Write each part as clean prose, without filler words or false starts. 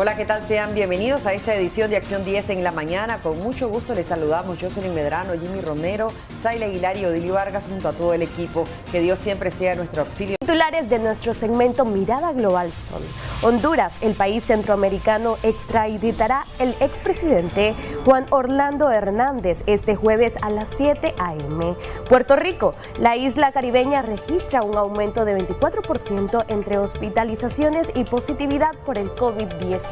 Hola, ¿qué tal? Sean bienvenidos a esta edición de Acción 10 en la mañana. Con mucho gusto les saludamos Jocelyn Medrano, Jimmy Romero, Zayla Aguilar y Odili Vargas junto a todo el equipo. Que Dios siempre sea nuestro auxilio. Titulares de nuestro segmento Mirada Global son: Honduras, el país centroamericano, extraditará el expresidente Juan Orlando Hernández este jueves a las 7 a.m. Puerto Rico, la isla caribeña registra un aumento de 24% entre hospitalizaciones y positividad por el COVID-19.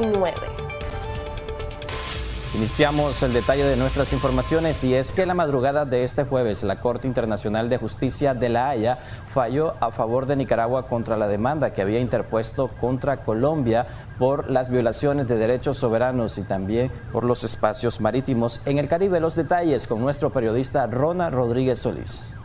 Iniciamos el detalle de nuestras informaciones y es que la madrugada de este jueves la Corte Internacional de Justicia de La Haya falló a favor de Nicaragua contra la demanda que había interpuesto contra Colombia por las violaciones de derechos soberanos y también por los espacios marítimos en el Caribe. Los detalles con nuestro periodista Ronald Rodríguez Solís.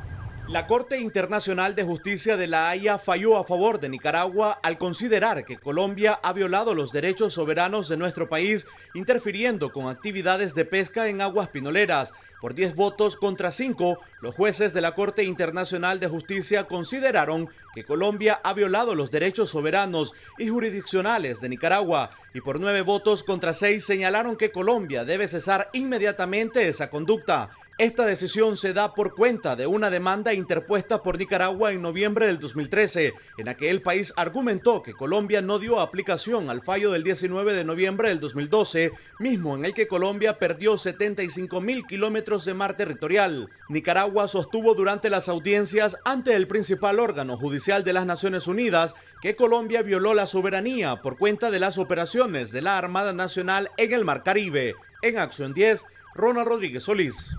La Corte Internacional de Justicia de La Haya falló a favor de Nicaragua al considerar que Colombia ha violado los derechos soberanos de nuestro país, interfiriendo con actividades de pesca en aguas pinoleras. Por 10 votos contra 5, los jueces de la Corte Internacional de Justicia consideraron que Colombia ha violado los derechos soberanos y jurisdiccionales de Nicaragua, y por 9 votos contra 6 señalaron que Colombia debe cesar inmediatamente esa conducta. Esta decisión se da por cuenta de una demanda interpuesta por Nicaragua en noviembre del 2013, en la que el país argumentó que Colombia no dio aplicación al fallo del 19 de noviembre del 2012, mismo en el que Colombia perdió 75.000 kilómetros de mar territorial. Nicaragua sostuvo durante las audiencias ante el principal órgano judicial de las Naciones Unidas que Colombia violó la soberanía por cuenta de las operaciones de la Armada Nacional en el Mar Caribe. En Acción 10, Ronald Rodríguez Solís.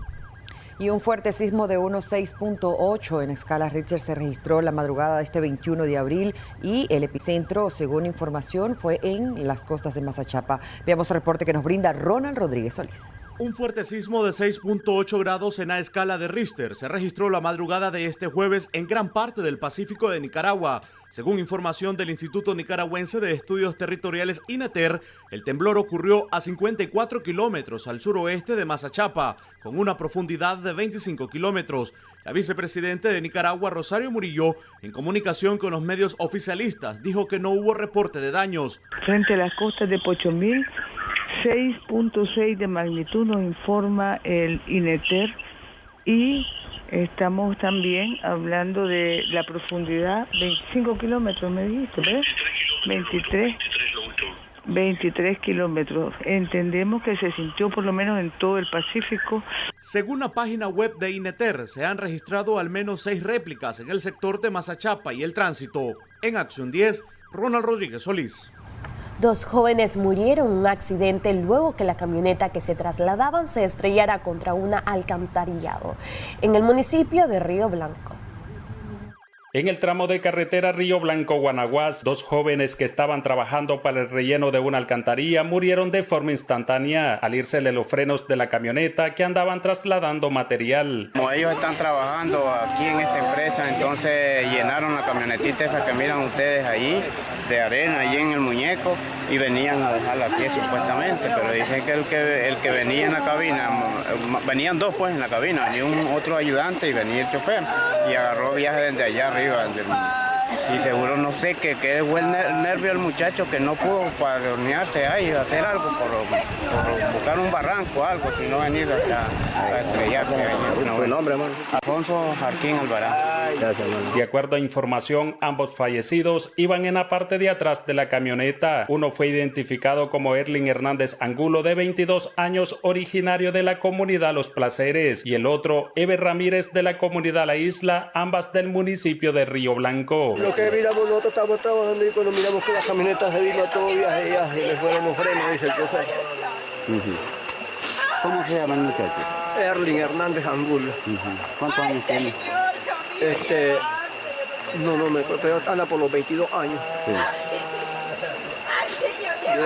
Y un fuerte sismo de 6.8 en escala Richter se registró la madrugada de este 21 de abril y el epicentro, según información, fue en las costas de Mazachapa. Veamos el reporte que nos brinda Ronald Rodríguez Solís. Un fuerte sismo de 6.8 grados en la escala de Richter se registró la madrugada de este jueves en gran parte del Pacífico de Nicaragua. Según información del Instituto Nicaragüense de Estudios Territoriales INETER, el temblor ocurrió a 54 kilómetros al suroeste de Mazachapa, con una profundidad de 25 kilómetros. La vicepresidenta de Nicaragua, Rosario Murillo, en comunicación con los medios oficialistas, dijo que no hubo reporte de daños. Frente a las costas de Pochomil, 6.6 de magnitud nos informa el INETER y estamos también hablando de la profundidad, 25 kilómetros me dijiste, ¿verdad? 23 kilómetros. Entendemos que se sintió por lo menos en todo el Pacífico. Según la página web de INETER, se han registrado al menos 6 réplicas en el sector de Mazachapa y el tránsito. En Acción 10, Ronald Rodríguez Solís. 2 jóvenes murieron en un accidente luego que la camioneta que se trasladaban se estrellara contra un alcantarillado en el municipio de Río Blanco. En el tramo de carretera Río Blanco-Guanaguas, 2 jóvenes que estaban trabajando para el relleno de una alcantarilla murieron de forma instantánea al írsele los frenos de la camioneta que andaban trasladando material. Como ellos están trabajando aquí en esta empresa, entonces llenaron la camionetita esa que miran ustedes allí, de arena, allí en el muñeco, y venían a dejarla aquí supuestamente, pero dicen que el que venía en la cabina, venían 2 pues en la cabina, venía un otro ayudante y venía el chofer, y agarró viaje desde allá arriba. Y seguro no sé que fue el nervio del muchacho que no pudo paronearse ahí, hacer algo por buscar un barranco o algo, sino venir hasta a estrellarse. ¿Su nombre, hermano? Alfonso Jarquín Alvarado. Gracias, hermano. De acuerdo a información, ambos fallecidos iban en la parte de atrás de la camioneta. Uno fue identificado como Erling Hernández Angulo, de 22 años, originario de la comunidad Los Placeres, y el otro, Eber Ramírez, de la comunidad La Isla, ambas del municipio de Río Blanco. Lo que miramos, nosotros estamos trabajando y cuando miramos que las camionetas se vino a todo viaje y le fueron los frenos, dice el chofer. ¿Cómo se llama el muchacho? Erling Hernández Angulo. ¿Cuántos años tiene? No me acuerdo, pero anda por los 22 años. Sí.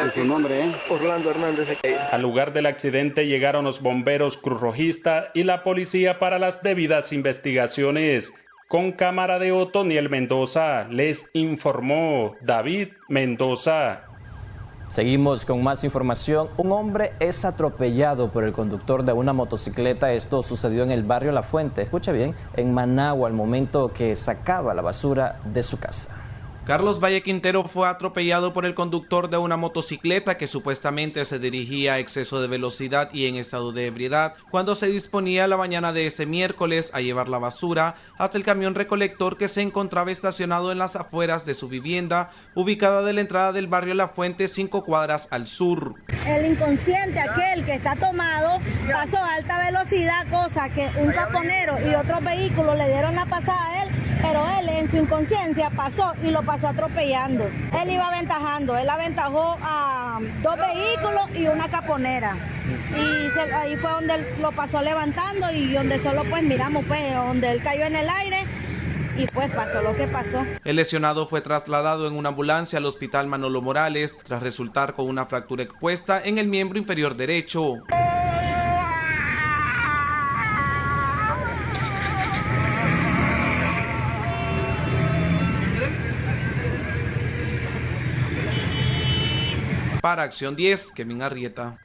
¿Y su nombre es? Orlando Hernández. Al lugar del accidente llegaron los bomberos, Cruz Rojista y la policía para las debidas investigaciones. Con cámara de Otoniel Mendoza, les informó David Mendoza. Seguimos con más información. Un hombre es atropellado por el conductor de una motocicleta. Esto sucedió en el barrio La Fuente, escucha bien, en Managua, al momento que sacaba la basura de su casa. Carlos Valle Quintero fue atropellado por el conductor de una motocicleta que supuestamente se dirigía a exceso de velocidad y en estado de ebriedad cuando se disponía la mañana de ese miércoles a llevar la basura hasta el camión recolector que se encontraba estacionado en las afueras de su vivienda, ubicada de la entrada del barrio La Fuente, 5 cuadras al sur. El inconsciente, aquel que está tomado, pasó a alta velocidad, cosa que un caponero y otros vehículos le dieron la pasada a él, pero él en su inconsciencia pasó y lo pasó atropellando. Él iba aventajando, él aventajó a 2 vehículos y una caponera. Y ahí fue donde él lo pasó levantando y donde solo pues miramos pues donde él cayó en el aire y pues pasó lo que pasó. El lesionado fue trasladado en una ambulancia al hospital Manolo Morales tras resultar con una fractura expuesta en el miembro inferior derecho. Para Acción 10, Kevin Arrieta.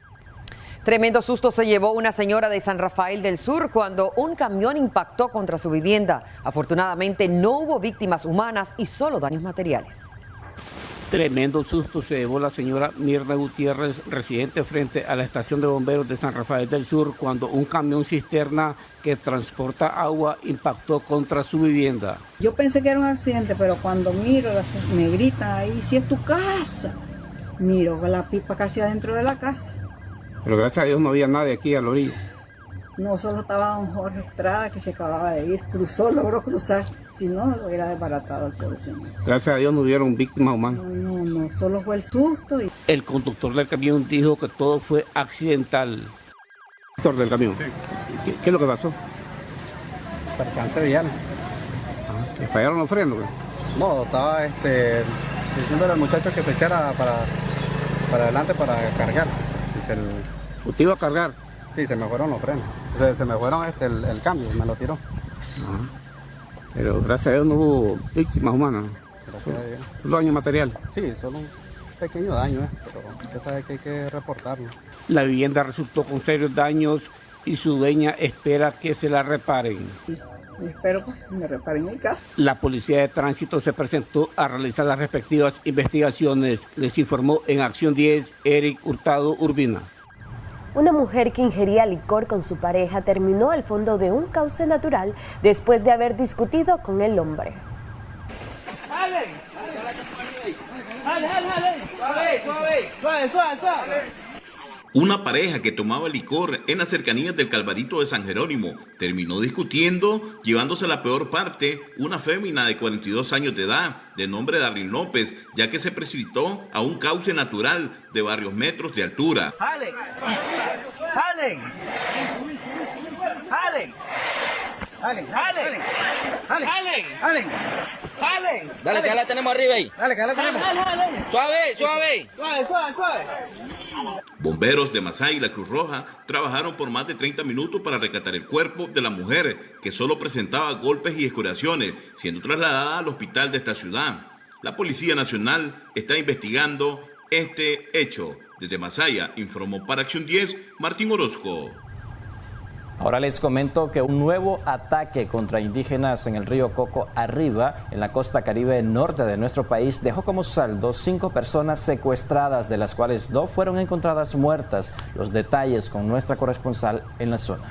Tremendo susto se llevó una señora de San Rafael del Sur cuando un camión impactó contra su vivienda. Afortunadamente no hubo víctimas humanas y solo daños materiales. Tremendo susto se llevó la señora Mirna Gutiérrez, residente frente a la estación de bomberos de San Rafael del Sur, cuando un camión cisterna que transporta agua impactó contra su vivienda. Yo pensé que era un accidente, pero cuando miro, me gritan ahí, si es tu casa. Miro la pipa casi adentro de la casa. Pero gracias a Dios no había nadie aquí a la orilla. No, solo estaba don Jorge Estrada que se acababa de ir, logró cruzar. Si no, lo hubiera desbaratado el pobre señor. Gracias a Dios no hubieron víctimas humanas. No, solo fue el susto. El conductor del camión dijo que todo fue accidental. El conductor del camión. Sí. ¿Qué es lo que pasó? Percance vial. ¿Le fallaron los frenos? No, estaba diciéndole al muchacho que se echara para adelante para cargar. ¿Usted iba a cargar? Sí, se me fueron los frenos. Se me fueron el cambio, me lo tiró. Pero gracias a Dios no hubo víctimas humanas. Gracias a Dios. ¿Solo daño material? Sí, solo un pequeño daño, pero usted sabe que hay que reportarlo. La vivienda resultó con serios daños y su dueña espera que se la reparen. Espero que me reparen mi casa. La Policía de Tránsito se presentó a realizar las respectivas investigaciones. Les informó en Acción 10, Eric Hurtado Urbina. Una mujer que ingería licor con su pareja terminó al fondo de un cauce natural después de haber discutido con el hombre. Una pareja que tomaba licor en las cercanías del Calvadito de San Jerónimo terminó discutiendo, llevándose la peor parte, una fémina de 42 años de edad, de nombre Darlene López, ya que se precipitó a un cauce natural de varios metros de altura. ¡Jalen! ¡Jalen! ¡Jalen! ¡Jalen! ¡Jalen! ¡Jalen! ¡Jalen! ¡Jalen! Dale, que ya la tenemos arriba ahí. Dale, que ya la tenemos. Suave, suave. Suave, suave, suave. Bomberos de Masaya y la Cruz Roja trabajaron por más de 30 minutos para rescatar el cuerpo de la mujer, que solo presentaba golpes y escoriaciones, siendo trasladada al hospital de esta ciudad. La Policía Nacional está investigando este hecho. Desde Masaya informó para Acción 10, Martín Orozco. Ahora les comento que un nuevo ataque contra indígenas en el río Coco Arriba, en la costa caribe norte de nuestro país, dejó como saldo 5 personas secuestradas, de las cuales 2 fueron encontradas muertas. Los detalles con nuestra corresponsal en la zona.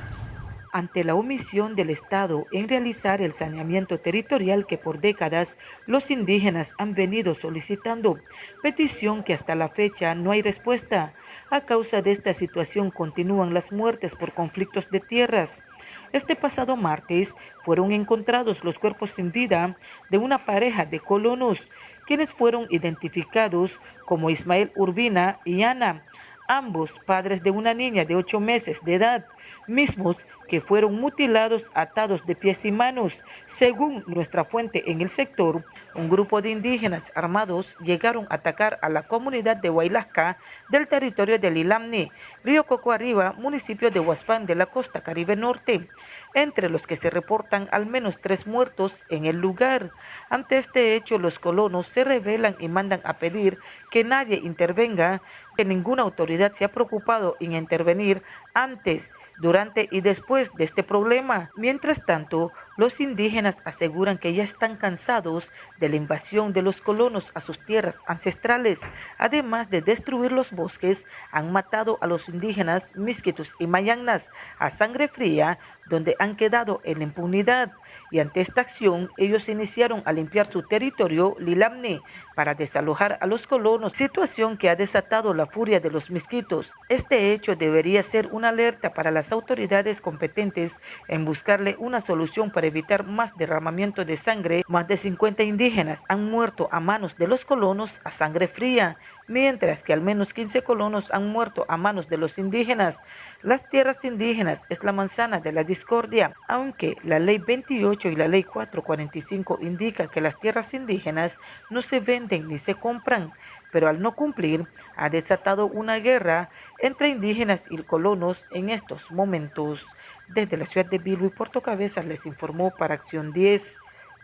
Ante la omisión del Estado en realizar el saneamiento territorial que por décadas los indígenas han venido solicitando, petición que hasta la fecha no hay respuesta. A causa de esta situación continúan las muertes por conflictos de tierras. Este pasado martes fueron encontrados los cuerpos sin vida de una pareja de colonos, quienes fueron identificados como Ismael Urbina y Ana, ambos padres de una niña de 8 meses de edad, mismos que fueron mutilados atados de pies y manos. Según nuestra fuente en el sector, un grupo de indígenas armados llegaron a atacar a la comunidad de Huaylasca del territorio de Lilamni, Río Coco Arriba, municipio de Huaspán de la costa Caribe Norte, entre los que se reportan al menos 3 muertos en el lugar. Ante este hecho, los colonos se rebelan y mandan a pedir que nadie intervenga, que ninguna autoridad se ha preocupado en intervenir antes durante y después de este problema. Mientras tanto, los indígenas aseguran que ya están cansados de la invasión de los colonos a sus tierras ancestrales. Además de destruir los bosques, han matado a los indígenas Miskitus y Mayangnas a sangre fría, donde han quedado en la impunidad. Y ante esta acción, ellos iniciaron a limpiar su territorio Lilamne para desalojar a los colonos, situación que ha desatado la furia de los misquitos. Este hecho debería ser una alerta para las autoridades competentes en buscarle una solución para evitar más derramamiento de sangre. Más de 50 indígenas han muerto a manos de los colonos a sangre fría, mientras que al menos 15 colonos han muerto a manos de los indígenas. Las tierras indígenas es la manzana de la discordia, aunque la ley 28 y la ley 445 indica que las tierras indígenas no se venden ni se compran, pero al no cumplir ha desatado una guerra entre indígenas y colonos en estos momentos. Desde la ciudad de Bilbo y Puerto Cabezas les informó para Acción 10,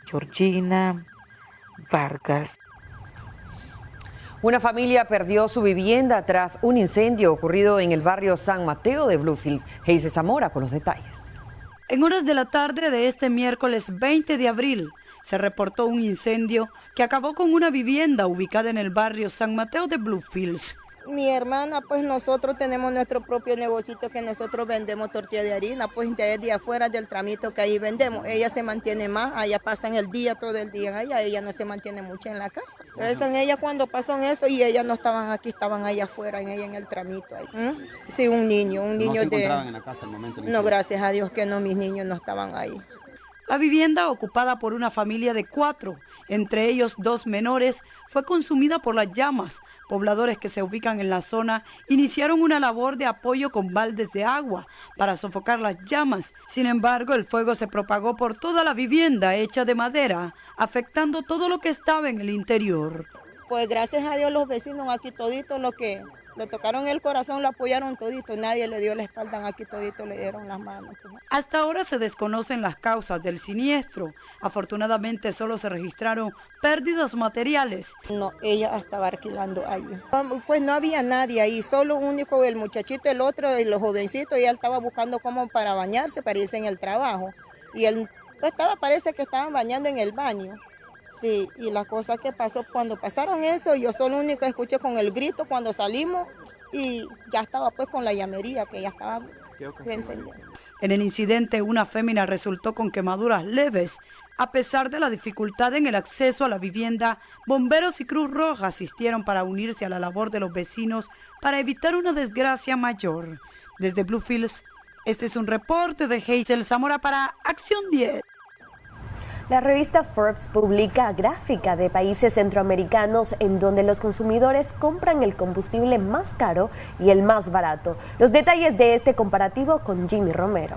Georgina Vargas. Una familia perdió su vivienda tras un incendio ocurrido en el barrio San Mateo de Bluefields. Heise Zamora con los detalles. En horas de la tarde de este miércoles 20 de abril, se reportó un incendio que acabó con una vivienda ubicada en el barrio San Mateo de Bluefields. Mi hermana, pues nosotros tenemos nuestro propio negocito que nosotros vendemos tortilla de harina, pues de afuera del tramito que ahí vendemos. Ella se mantiene más, allá pasan el día, todo el día allá, ella no se mantiene mucho en la casa. Por eso en ella cuando pasó eso y ellas no estaban aquí, estaban allá afuera, en el tramito. Ahí. Sí, un niño ¿No se encontraban en la casa al momento? No, gracias a Dios que no, mis niños no estaban ahí. La vivienda, ocupada por una familia de 4, entre ellos 2 menores, fue consumida por las llamas. Pobladores que se ubican en la zona iniciaron una labor de apoyo con baldes de agua para sofocar las llamas. Sin embargo, el fuego se propagó por toda la vivienda hecha de madera, afectando todo lo que estaba en el interior. Pues gracias a Dios los vecinos aquí toditos lo que le tocaron el corazón, lo apoyaron todito, nadie le dio la espalda, aquí todito le dieron las manos. Hasta ahora se desconocen las causas del siniestro. Afortunadamente solo se registraron pérdidas materiales. No, ella estaba alquilando allí. Pues no había nadie ahí, solo único el muchachito, el otro y los jovencitos, y él estaba buscando como para bañarse, para irse en el trabajo. Y él pues parece que estaban bañando en el baño. Sí, y la cosa que pasó, cuando pasaron eso, yo solo único escuché con el grito cuando salimos y ya estaba pues con la llamería que ya estaba encendida. En el incidente, una fémina resultó con quemaduras leves. A pesar de la dificultad en el acceso a la vivienda, bomberos y Cruz Roja asistieron para unirse a la labor de los vecinos para evitar una desgracia mayor. Desde Bluefields, este es un reporte de Heise Zamora para Acción 10. La revista Forbes publica gráfica de países centroamericanos en donde los consumidores compran el combustible más caro y el más barato. Los detalles de este comparativo con Jimmy Romero.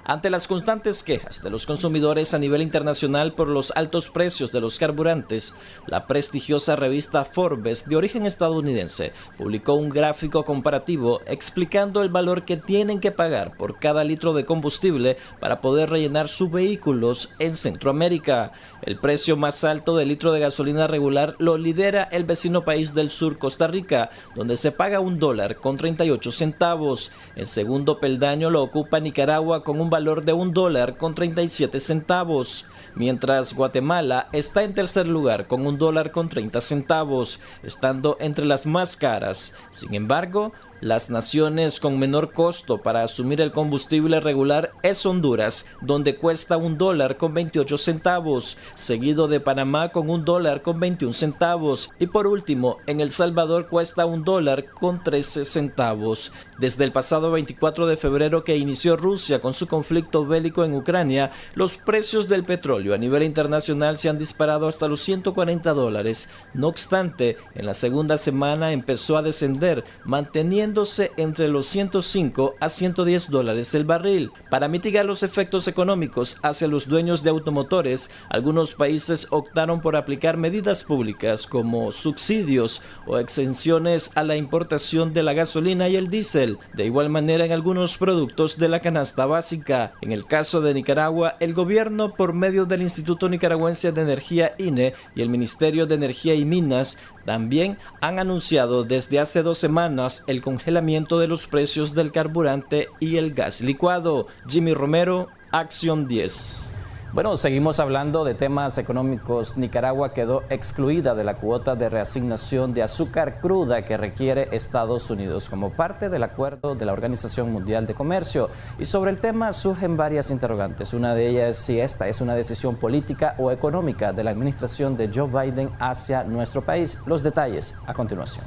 Ante las constantes quejas de los consumidores a nivel internacional por los altos precios de los carburantes, la prestigiosa revista Forbes, de origen estadounidense, publicó un gráfico comparativo explicando el valor que tienen que pagar por cada litro de combustible para poder rellenar sus vehículos en Centroamérica. El precio más alto del litro de gasolina regular lo lidera el vecino país del sur, Costa Rica, donde se paga $1.38. En segundo peldaño lo ocupa Nicaragua con un valor de $1.37, mientras Guatemala está en tercer lugar con $1.30, estando entre las más caras. Sin embargo, las naciones con menor costo para asumir el combustible regular es Honduras, donde cuesta $1.28, seguido de Panamá con $1.21 y por último en El Salvador cuesta $1.13. Desde el pasado 24 de febrero que inició Rusia con su conflicto bélico en Ucrania, los precios del petróleo a nivel internacional se han disparado hasta los $140. No obstante, en la segunda semana empezó a descender, manteniendo entre los $105 a $110 el barril. Para mitigar los efectos económicos hacia los dueños de automotores, algunos países optaron por aplicar medidas públicas como subsidios o exenciones a la importación de la gasolina y el diésel. De igual manera, en algunos productos de la canasta básica. En el caso de Nicaragua, el gobierno, por medio del Instituto Nicaragüense de Energía INE y el Ministerio de Energía y Minas, También han anunciado desde hace 2 semanas el congelamiento de los precios del carburante y el gas licuado. Jimmy Romero, Acción 10. Bueno, seguimos hablando de temas económicos. Nicaragua quedó excluida de la cuota de reasignación de azúcar cruda que requiere Estados Unidos como parte del acuerdo de la Organización Mundial de Comercio. Y sobre el tema surgen varias interrogantes. Una de ellas es si esta es una decisión política o económica de la administración de Joe Biden hacia nuestro país. Los detalles a continuación.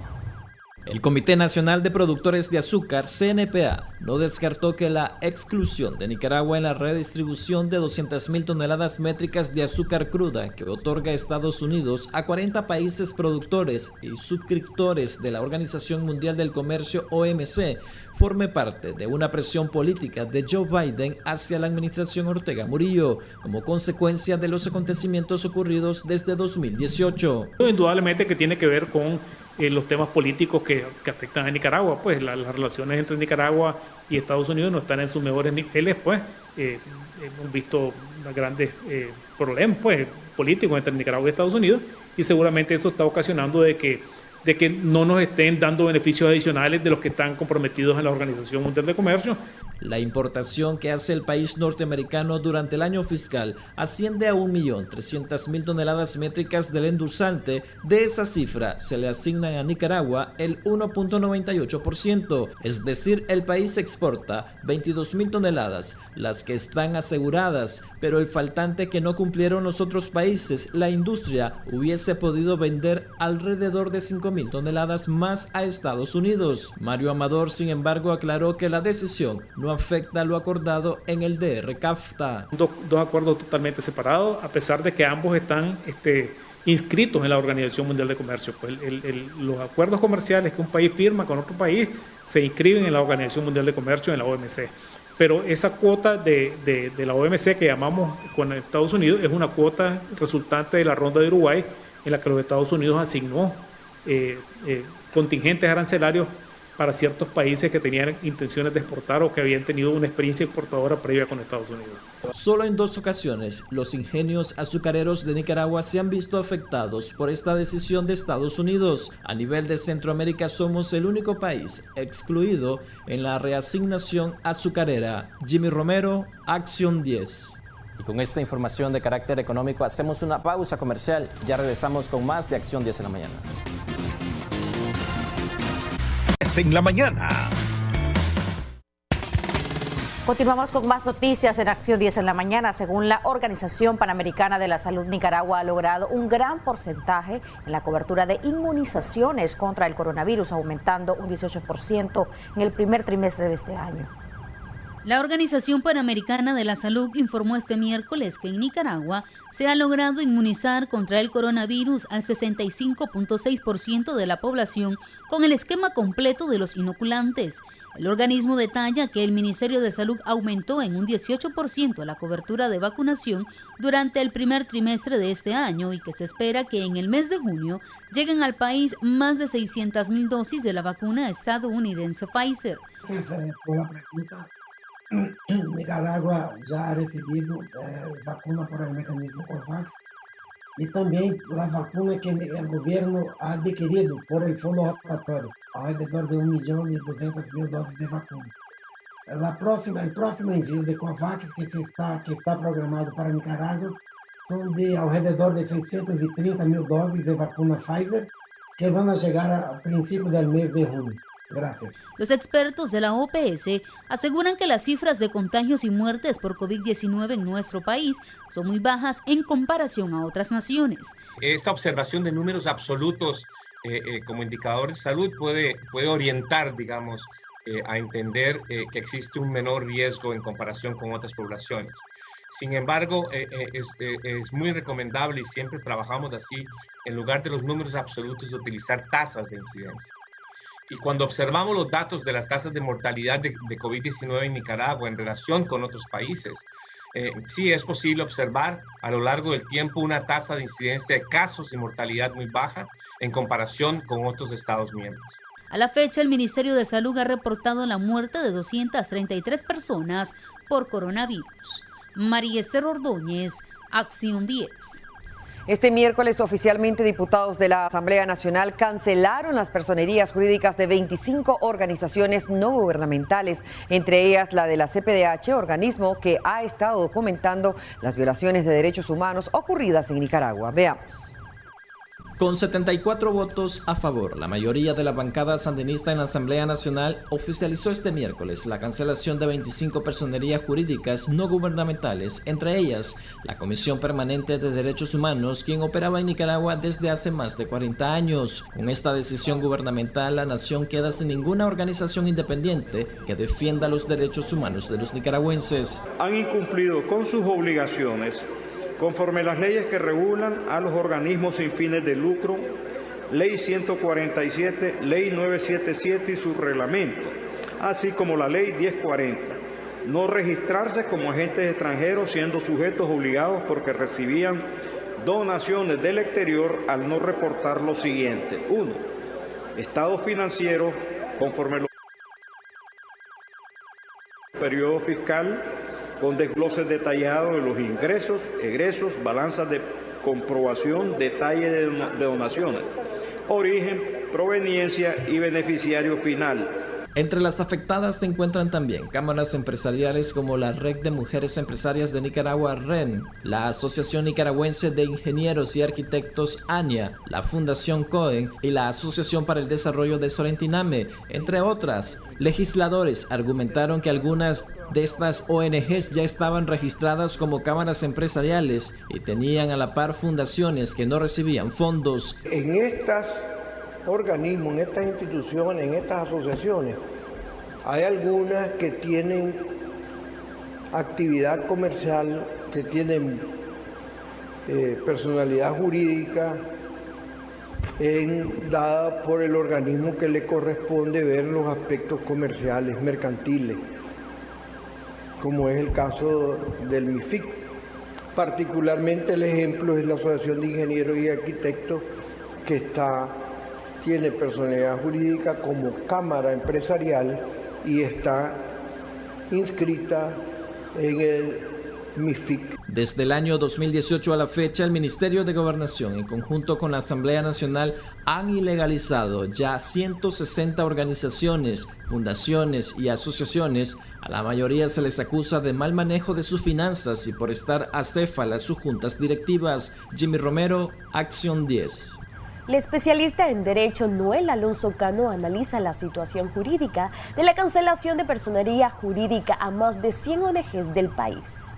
El Comité Nacional de Productores de Azúcar, CNPA, no descartó que la exclusión de Nicaragua en la redistribución de 200.000 toneladas métricas de azúcar cruda que otorga Estados Unidos a 40 países productores y suscriptores de la Organización Mundial del Comercio, OMC, forme parte de una presión política de Joe Biden hacia la administración Ortega Murillo, como consecuencia de los acontecimientos ocurridos desde 2018. Indudablemente que tiene que ver con los temas políticos que afectan a Nicaragua, pues las relaciones entre Nicaragua y Estados Unidos no están en sus mejores niveles, pues hemos visto grandes problemas pues, políticos entre Nicaragua y Estados Unidos, y seguramente eso está ocasionando de que no nos estén dando beneficios adicionales de los que están comprometidos en la Organización Mundial de Comercio. La importación que hace el país norteamericano durante el año fiscal asciende a 1.300.000 toneladas métricas del endulzante. De esa cifra se le asignan a Nicaragua el 1.98%, es decir, el país exporta 22.000 toneladas, las que están aseguradas, pero el faltante que no cumplieron los otros países, la industria hubiese podido vender alrededor de 5.000 toneladas más a Estados Unidos. Mario Amador, sin embargo, aclaró que la decisión no afecta lo acordado en el DR-CAFTA. Dos acuerdos totalmente separados, a pesar de que ambos están inscritos en la Organización Mundial de Comercio. Pues los acuerdos comerciales que un país firma con otro país se inscriben en la Organización Mundial de Comercio, en la OMC. Pero esa cuota de la OMC que llamamos con Estados Unidos es una cuota resultante de la ronda de Uruguay, en la que los Estados Unidos asignó contingentes arancelarios para ciertos países que tenían intenciones de exportar o que habían tenido una experiencia exportadora previa con Estados Unidos. Solo en 2 ocasiones, los ingenios azucareros de Nicaragua se han visto afectados por esta decisión de Estados Unidos. A nivel de Centroamérica somos el único país excluido en la reasignación azucarera. Jimmy Romero, Acción 10. Y con esta información de carácter económico hacemos una pausa comercial. Ya regresamos con más de Acción 10 en la mañana. En la mañana. Continuamos con más noticias en Acción 10 en la mañana. Según la Organización Panamericana de la Salud, Nicaragua ha logrado un gran porcentaje en la cobertura de inmunizaciones contra el coronavirus, aumentando un 18% en el primer trimestre de este año. La Organización Panamericana de la Salud informó este miércoles que en Nicaragua se ha logrado inmunizar contra el coronavirus al 65.6% de la población con el esquema completo de los inoculantes. El organismo detalla que el Ministerio de Salud aumentó en un 18% la cobertura de vacunación durante el primer trimestre de este año y que se espera que en el mes de junio lleguen al país más de 600.000 dosis de la vacuna estadounidense Pfizer. Por la pregunta. Nicaragua ya ha recibido vacuna por el mecanismo COVAX y también la vacuna que el gobierno ha adquirido por el fondo rotatorio, alrededor de 1.200.000 dosis de vacuna. El próximo envío de COVAX que está programado para Nicaragua son de alrededor de 630.000 dosis de vacuna Pfizer que van a llegar a principios del mes de junio. Gracias. Los expertos de la OPS aseguran que las cifras de contagios y muertes por COVID-19 en nuestro país son muy bajas en comparación a otras naciones. Esta observación de números absolutos como indicador de salud puede orientar, digamos, a entender que existe un menor riesgo en comparación con otras poblaciones. Sin embargo, es muy recomendable y siempre trabajamos así, en lugar de los números absolutos, de utilizar tasas de incidencia. Y cuando observamos los datos de las tasas de mortalidad de COVID-19 en Nicaragua en relación con otros países, sí es posible observar a lo largo del tiempo una tasa de incidencia de casos y mortalidad muy baja en comparación con otros Estados miembros. A la fecha, el Ministerio de Salud ha reportado la muerte de 233 personas por coronavirus. María Esther Ordóñez, Acción 10. Este miércoles, oficialmente, diputados de la Asamblea Nacional cancelaron las personerías jurídicas de 25 organizaciones no gubernamentales, entre ellas la de la CPDH, organismo que ha estado documentando las violaciones de derechos humanos ocurridas en Nicaragua. Veamos. Con 74 votos a favor, la mayoría de la bancada sandinista en la Asamblea Nacional oficializó este miércoles la cancelación de 25 personerías jurídicas no gubernamentales, entre ellas la Comisión Permanente de Derechos Humanos, quien operaba en Nicaragua desde hace más de 40 años. Con esta decisión gubernamental, la nación queda sin ninguna organización independiente que defienda los derechos humanos de los nicaragüenses. Han incumplido con sus obligaciones conforme las leyes que regulan a los organismos sin fines de lucro, Ley 147, Ley 977 y su reglamento, así como la Ley 1040. No registrarse como agentes extranjeros siendo sujetos obligados porque recibían donaciones del exterior al no reportar lo siguiente. 1. Estado financiero conforme al periodo fiscal, con desgloses detallados de los ingresos, egresos, balanzas de comprobación, detalle de donaciones, origen, proveniencia y beneficiario final. Entre las afectadas se encuentran también cámaras empresariales como la Red de Mujeres Empresarias de Nicaragua, REN, la Asociación Nicaragüense de Ingenieros y Arquitectos, ANIA, la Fundación CODEN y la Asociación para el Desarrollo de Solentiname, entre otras. Legisladores argumentaron que algunas de estas ONGs ya estaban registradas como cámaras empresariales y tenían a la par fundaciones que no recibían fondos. En estas organismos, en estas instituciones, en estas asociaciones, hay algunas que tienen actividad comercial, que tienen personalidad jurídica dada por el organismo que le corresponde ver los aspectos comerciales, mercantiles, como es el caso del MIFIC. Particularmente el ejemplo es la Asociación de Ingenieros y Arquitectos, que tiene personalidad jurídica como cámara empresarial y está inscrita en el MIFIC. Desde el año 2018 a la fecha, el Ministerio de Gobernación, en conjunto con la Asamblea Nacional, han ilegalizado ya 160 organizaciones, fundaciones y asociaciones. A la mayoría se les acusa de mal manejo de sus finanzas y por estar acéfalas sus juntas directivas. Jimmy Romero, Acción 10. El especialista en Derecho Noel Alonso Cano analiza la situación jurídica de la cancelación de personería jurídica a más de 100 ONGs del país.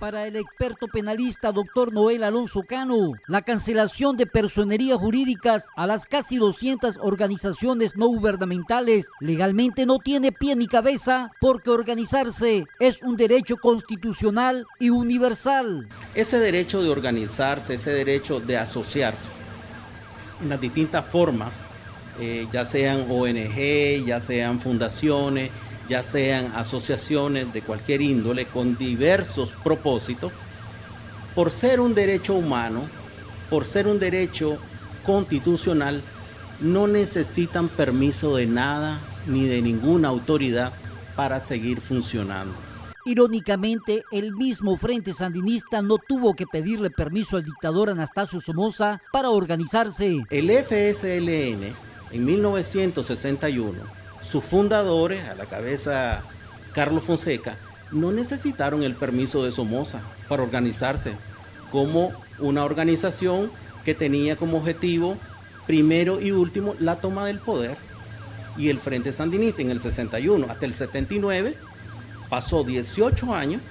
Para el experto penalista Dr. Noel Alonso Cano, la cancelación de personerías jurídicas a las casi 200 organizaciones no gubernamentales legalmente no tiene pie ni cabeza, porque organizarse es un derecho constitucional y universal. Ese derecho de organizarse, ese derecho de asociarse en las distintas formas, ya sean ONG, ya sean fundaciones, ya sean asociaciones de cualquier índole con diversos propósitos, por ser un derecho humano, por ser un derecho constitucional, no necesitan permiso de nada ni de ninguna autoridad para seguir funcionando. Irónicamente, el mismo Frente Sandinista no tuvo que pedirle permiso al dictador Anastasio Somoza para organizarse. El FSLN, en 1961, sus fundadores, a la cabeza Carlos Fonseca, no necesitaron el permiso de Somoza para organizarse como una organización que tenía como objetivo, primero y último, la toma del poder. Y el Frente Sandinista en el 61 hasta el 79 pasó 18 años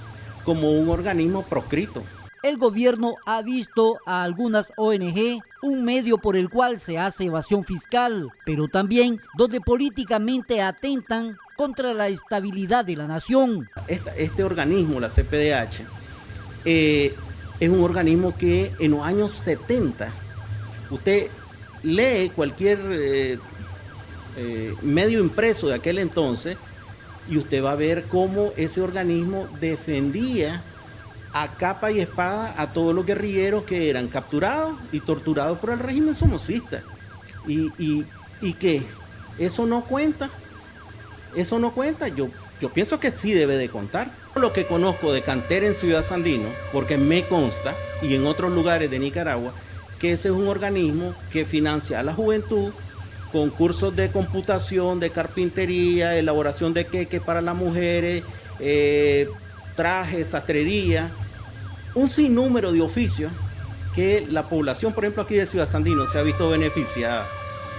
como un organismo proscrito. El gobierno ha visto a algunas ONG un medio por el cual se hace evasión fiscal, pero también donde políticamente atentan contra la estabilidad de la nación. Este organismo, la CPDH, es un organismo que en los años 70, usted lee cualquier medio impreso de aquel entonces y usted va a ver cómo ese organismo defendía a capa y espada a todos los guerrilleros que eran capturados y torturados por el régimen somocista. ¿Y qué? ¿Eso no cuenta? ¿Eso no cuenta? Yo Yo pienso que sí debe de contar. Lo que conozco de cantera en Ciudad Sandino, porque me consta, y en otros lugares de Nicaragua, que ese es un organismo que financia a la juventud con cursos de computación, de carpintería, elaboración de queques para las mujeres, trajes, sastrería, un sinnúmero de oficios que la población, por ejemplo, aquí de Ciudad Sandino se ha visto beneficiada.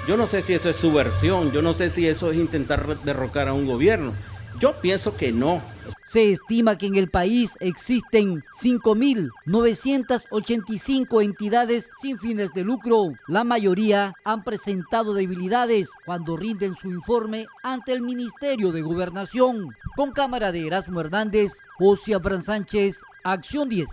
Yo no sé si eso es subversión, yo no sé si eso es intentar derrocar a un gobierno. Yo pienso que no. Se estima que en el país existen 5.985 entidades sin fines de lucro. La mayoría han presentado debilidades cuando rinden su informe ante el Ministerio de Gobernación. Con cámara de Erasmo Hernández, José Abraham Sánchez, Acción 10.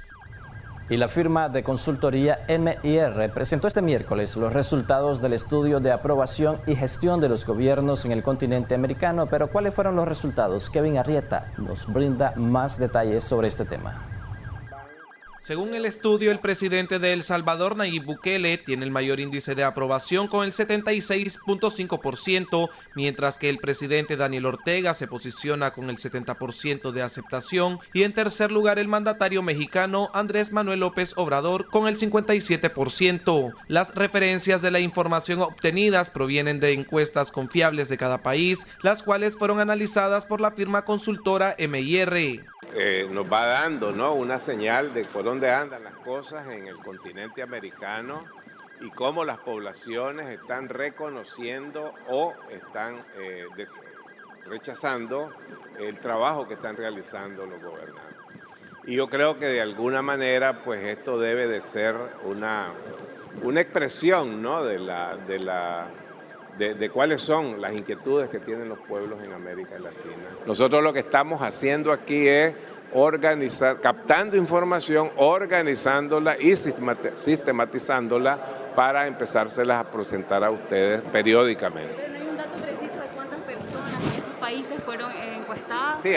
Y la firma de consultoría MIR presentó este miércoles los resultados del estudio de aprobación y gestión de los gobiernos en el continente americano. Pero ¿cuáles fueron los resultados? Kevin Arrieta nos brinda más detalles sobre este tema. Según el estudio, el presidente de El Salvador, Nayib Bukele, tiene el mayor índice de aprobación con el 76.5%, mientras que el presidente Daniel Ortega se posiciona con el 70% de aceptación, y en tercer lugar el mandatario mexicano Andrés Manuel López Obrador con el 57%. Las referencias de la información obtenidas provienen de encuestas confiables de cada país, las cuales fueron analizadas por la firma consultora MIR. Nos va dando, ¿no?, una señal de por dónde andan las cosas en el continente americano y cómo las poblaciones están reconociendo o están rechazando el trabajo que están realizando los gobernantes. Y yo creo que de alguna manera pues esto debe de ser una expresión, ¿no?, de cuáles son las inquietudes que tienen los pueblos en América Latina. Nosotros lo que estamos haciendo aquí es captando información, organizándola y sistematizándola para empezárselas a presentar a ustedes periódicamente. ¿No hay un dato preciso de cuántas personas en estos países fueron encuestadas? Sí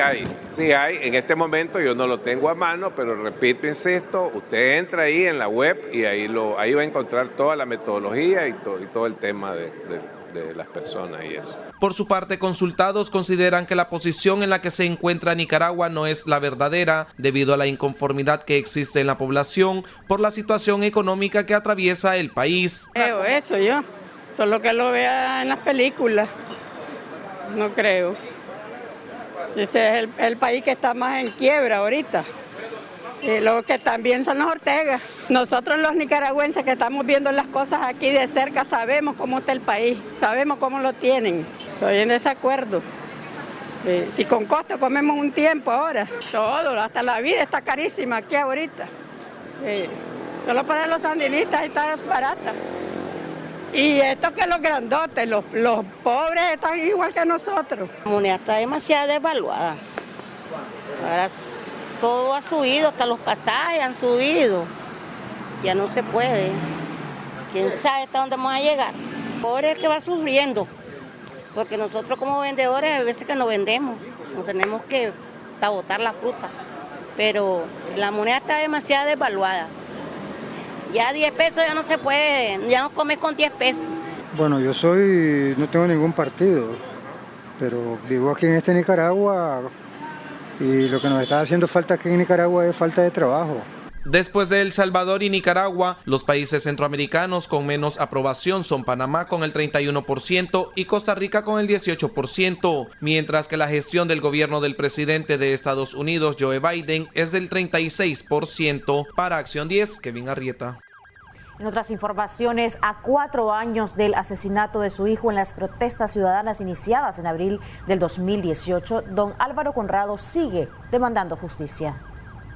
hay. En este momento yo no lo tengo a mano, pero repito, insisto, usted entra ahí en la web y ahí va a encontrar toda la metodología y todo el tema de las personas y eso. Por su parte, consultados consideran que la posición en la que se encuentra Nicaragua no es la verdadera, debido a la inconformidad que existe en la población por la situación económica que atraviesa el país. Eso yo, solo que lo vea en las películas, no creo. Ese es el país que está más en quiebra ahorita. Y lo que también son los Ortega. Nosotros los nicaragüenses que estamos viendo las cosas aquí de cerca sabemos cómo está el país, sabemos cómo lo tienen. Estoy en desacuerdo. Si con costo comemos un tiempo ahora, todo, hasta la vida está carísima aquí ahorita. Solo para los sandinistas está barata. Y esto que los grandotes, los pobres están igual que nosotros. La moneda está demasiado devaluada. Ahora todo ha subido, hasta los pasajes han subido. Ya no se puede. ¿Quién sabe hasta dónde vamos a llegar? Pobre el que va sufriendo. Porque nosotros como vendedores a veces que no vendemos. Nos tenemos que botar la fruta. Pero la moneda está demasiado devaluada. Ya 10 pesos ya no se puede, ya no comes con 10 pesos. Bueno, no tengo ningún partido, pero vivo aquí en Nicaragua. Y lo que nos está haciendo falta aquí en Nicaragua es falta de trabajo. Después de El Salvador y Nicaragua, los países centroamericanos con menos aprobación son Panamá con el 31% y Costa Rica con el 18%, mientras que la gestión del gobierno del presidente de Estados Unidos, Joe Biden, es del 36%. Para Acción 10, Kevin Arrieta. En otras informaciones, a 4 años del asesinato de su hijo en las protestas ciudadanas iniciadas en abril del 2018, don Álvaro Conrado sigue demandando justicia.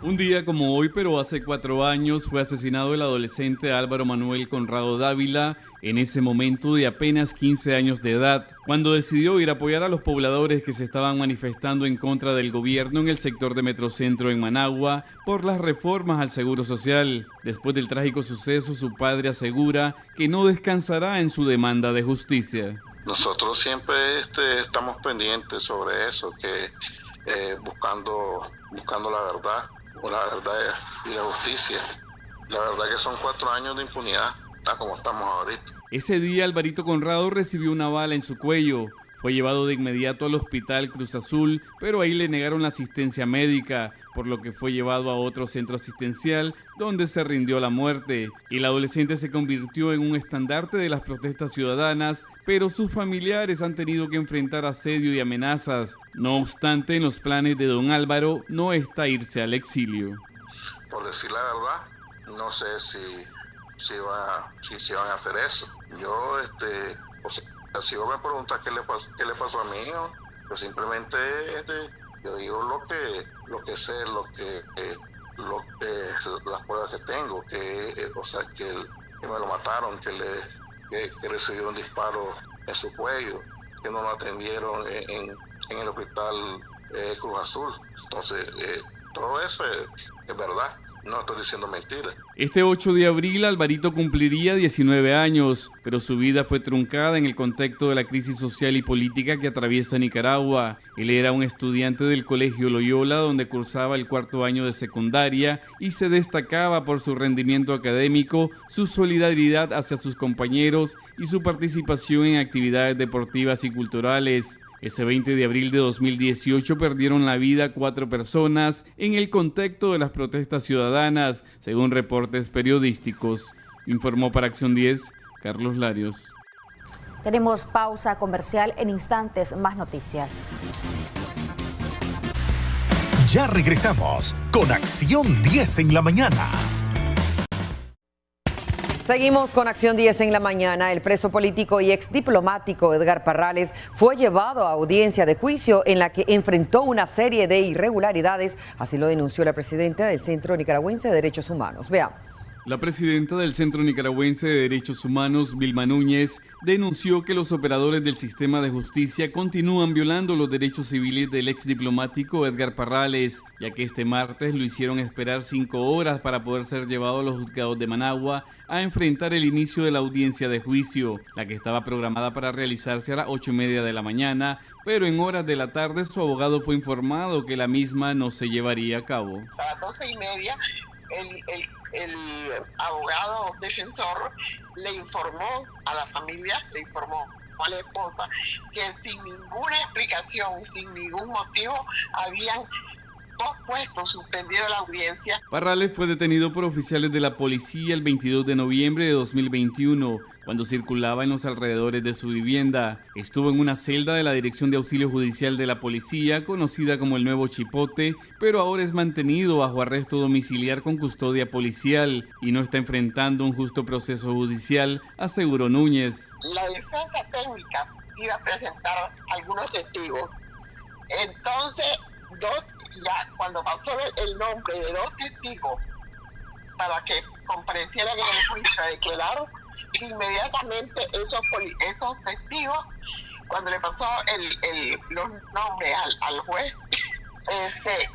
Un día como hoy, pero hace 4 años, fue asesinado el adolescente Álvaro Manuel Conrado Dávila, en ese momento de apenas 15 años de edad, cuando decidió ir a apoyar a los pobladores que se estaban manifestando en contra del gobierno en el sector de Metrocentro en Managua por las reformas al Seguro Social. Después del trágico suceso, su padre asegura que no descansará en su demanda de justicia. Nosotros siempre estamos pendientes sobre eso, que buscando la verdad y la justicia. La verdad que son 4 años de impunidad, como estamos ahorita. Ese día Alvarito Conrado recibió una bala en su cuello. Fue llevado de inmediato al hospital Cruz Azul, pero ahí le negaron la asistencia médica, por lo que fue llevado a otro centro asistencial donde se rindió a la muerte. Y el adolescente se convirtió en un estandarte de las protestas ciudadanas, pero sus familiares han tenido que enfrentar asedio y amenazas. No obstante, en los planes de don Álvaro no está irse al exilio. Por decir la verdad, no sé si van a hacer eso. Yo, si vos me preguntas qué le pasó a mi hijo, yo simplemente yo digo lo que sé, las pruebas que tengo, que me lo mataron, que recibió un disparo en su cuello, que no lo atendieron en el hospital Cruz Azul. Entonces, todo eso es verdad, no estoy diciendo mentiras. Este 8 de abril, Alvarito cumpliría 19 años, pero su vida fue truncada en el contexto de la crisis social y política que atraviesa Nicaragua. Él era un estudiante del Colegio Loyola, donde cursaba el 4º año de secundaria y se destacaba por su rendimiento académico, su solidaridad hacia sus compañeros y su participación en actividades deportivas y culturales. Ese 20 de abril de 2018 perdieron la vida 4 personas en el contexto de las protestas ciudadanas, según reportes periodísticos. Informó para Acción 10, Carlos Larios. Tenemos pausa comercial, en instantes más noticias. Ya regresamos con Acción 10 en la mañana. Seguimos con Acción 10 en la mañana. El preso político y exdiplomático Edgar Parrales fue llevado a audiencia de juicio en la que enfrentó una serie de irregularidades. Así lo denunció la presidenta del Centro Nicaragüense de Derechos Humanos. Veamos. La presidenta del Centro Nicaragüense de Derechos Humanos, Vilma Núñez, denunció que los operadores del sistema de justicia continúan violando los derechos civiles del exdiplomático Edgar Parrales, ya que este martes lo hicieron esperar 5 horas para poder ser llevado a los juzgados de Managua a enfrentar el inicio de la audiencia de juicio, la que estaba programada para realizarse a las 8:30 de la mañana, pero en horas de la tarde su abogado fue informado que la misma no se llevaría a cabo. A las 12:30 el abogado defensor le informó a la familia, le informó a la esposa que sin ninguna explicación, sin ningún motivo, habían pospuesto, suspendido la audiencia. Parrales fue detenido por oficiales de la policía el 22 de noviembre de 2021, cuando circulaba en los alrededores de su vivienda. Estuvo en una celda de la Dirección de Auxilio Judicial de la Policía, conocida como el Nuevo Chipote, pero ahora es mantenido bajo arresto domiciliar con custodia policial y no está enfrentando un justo proceso judicial, aseguró Núñez. La defensa técnica iba a presentar algunos testigos. Entonces, cuando pasó el nombre de 2 testigos para que comparecieran en el juicio, declararon inmediatamente esos testigos, cuando le pasó los nombres al juez,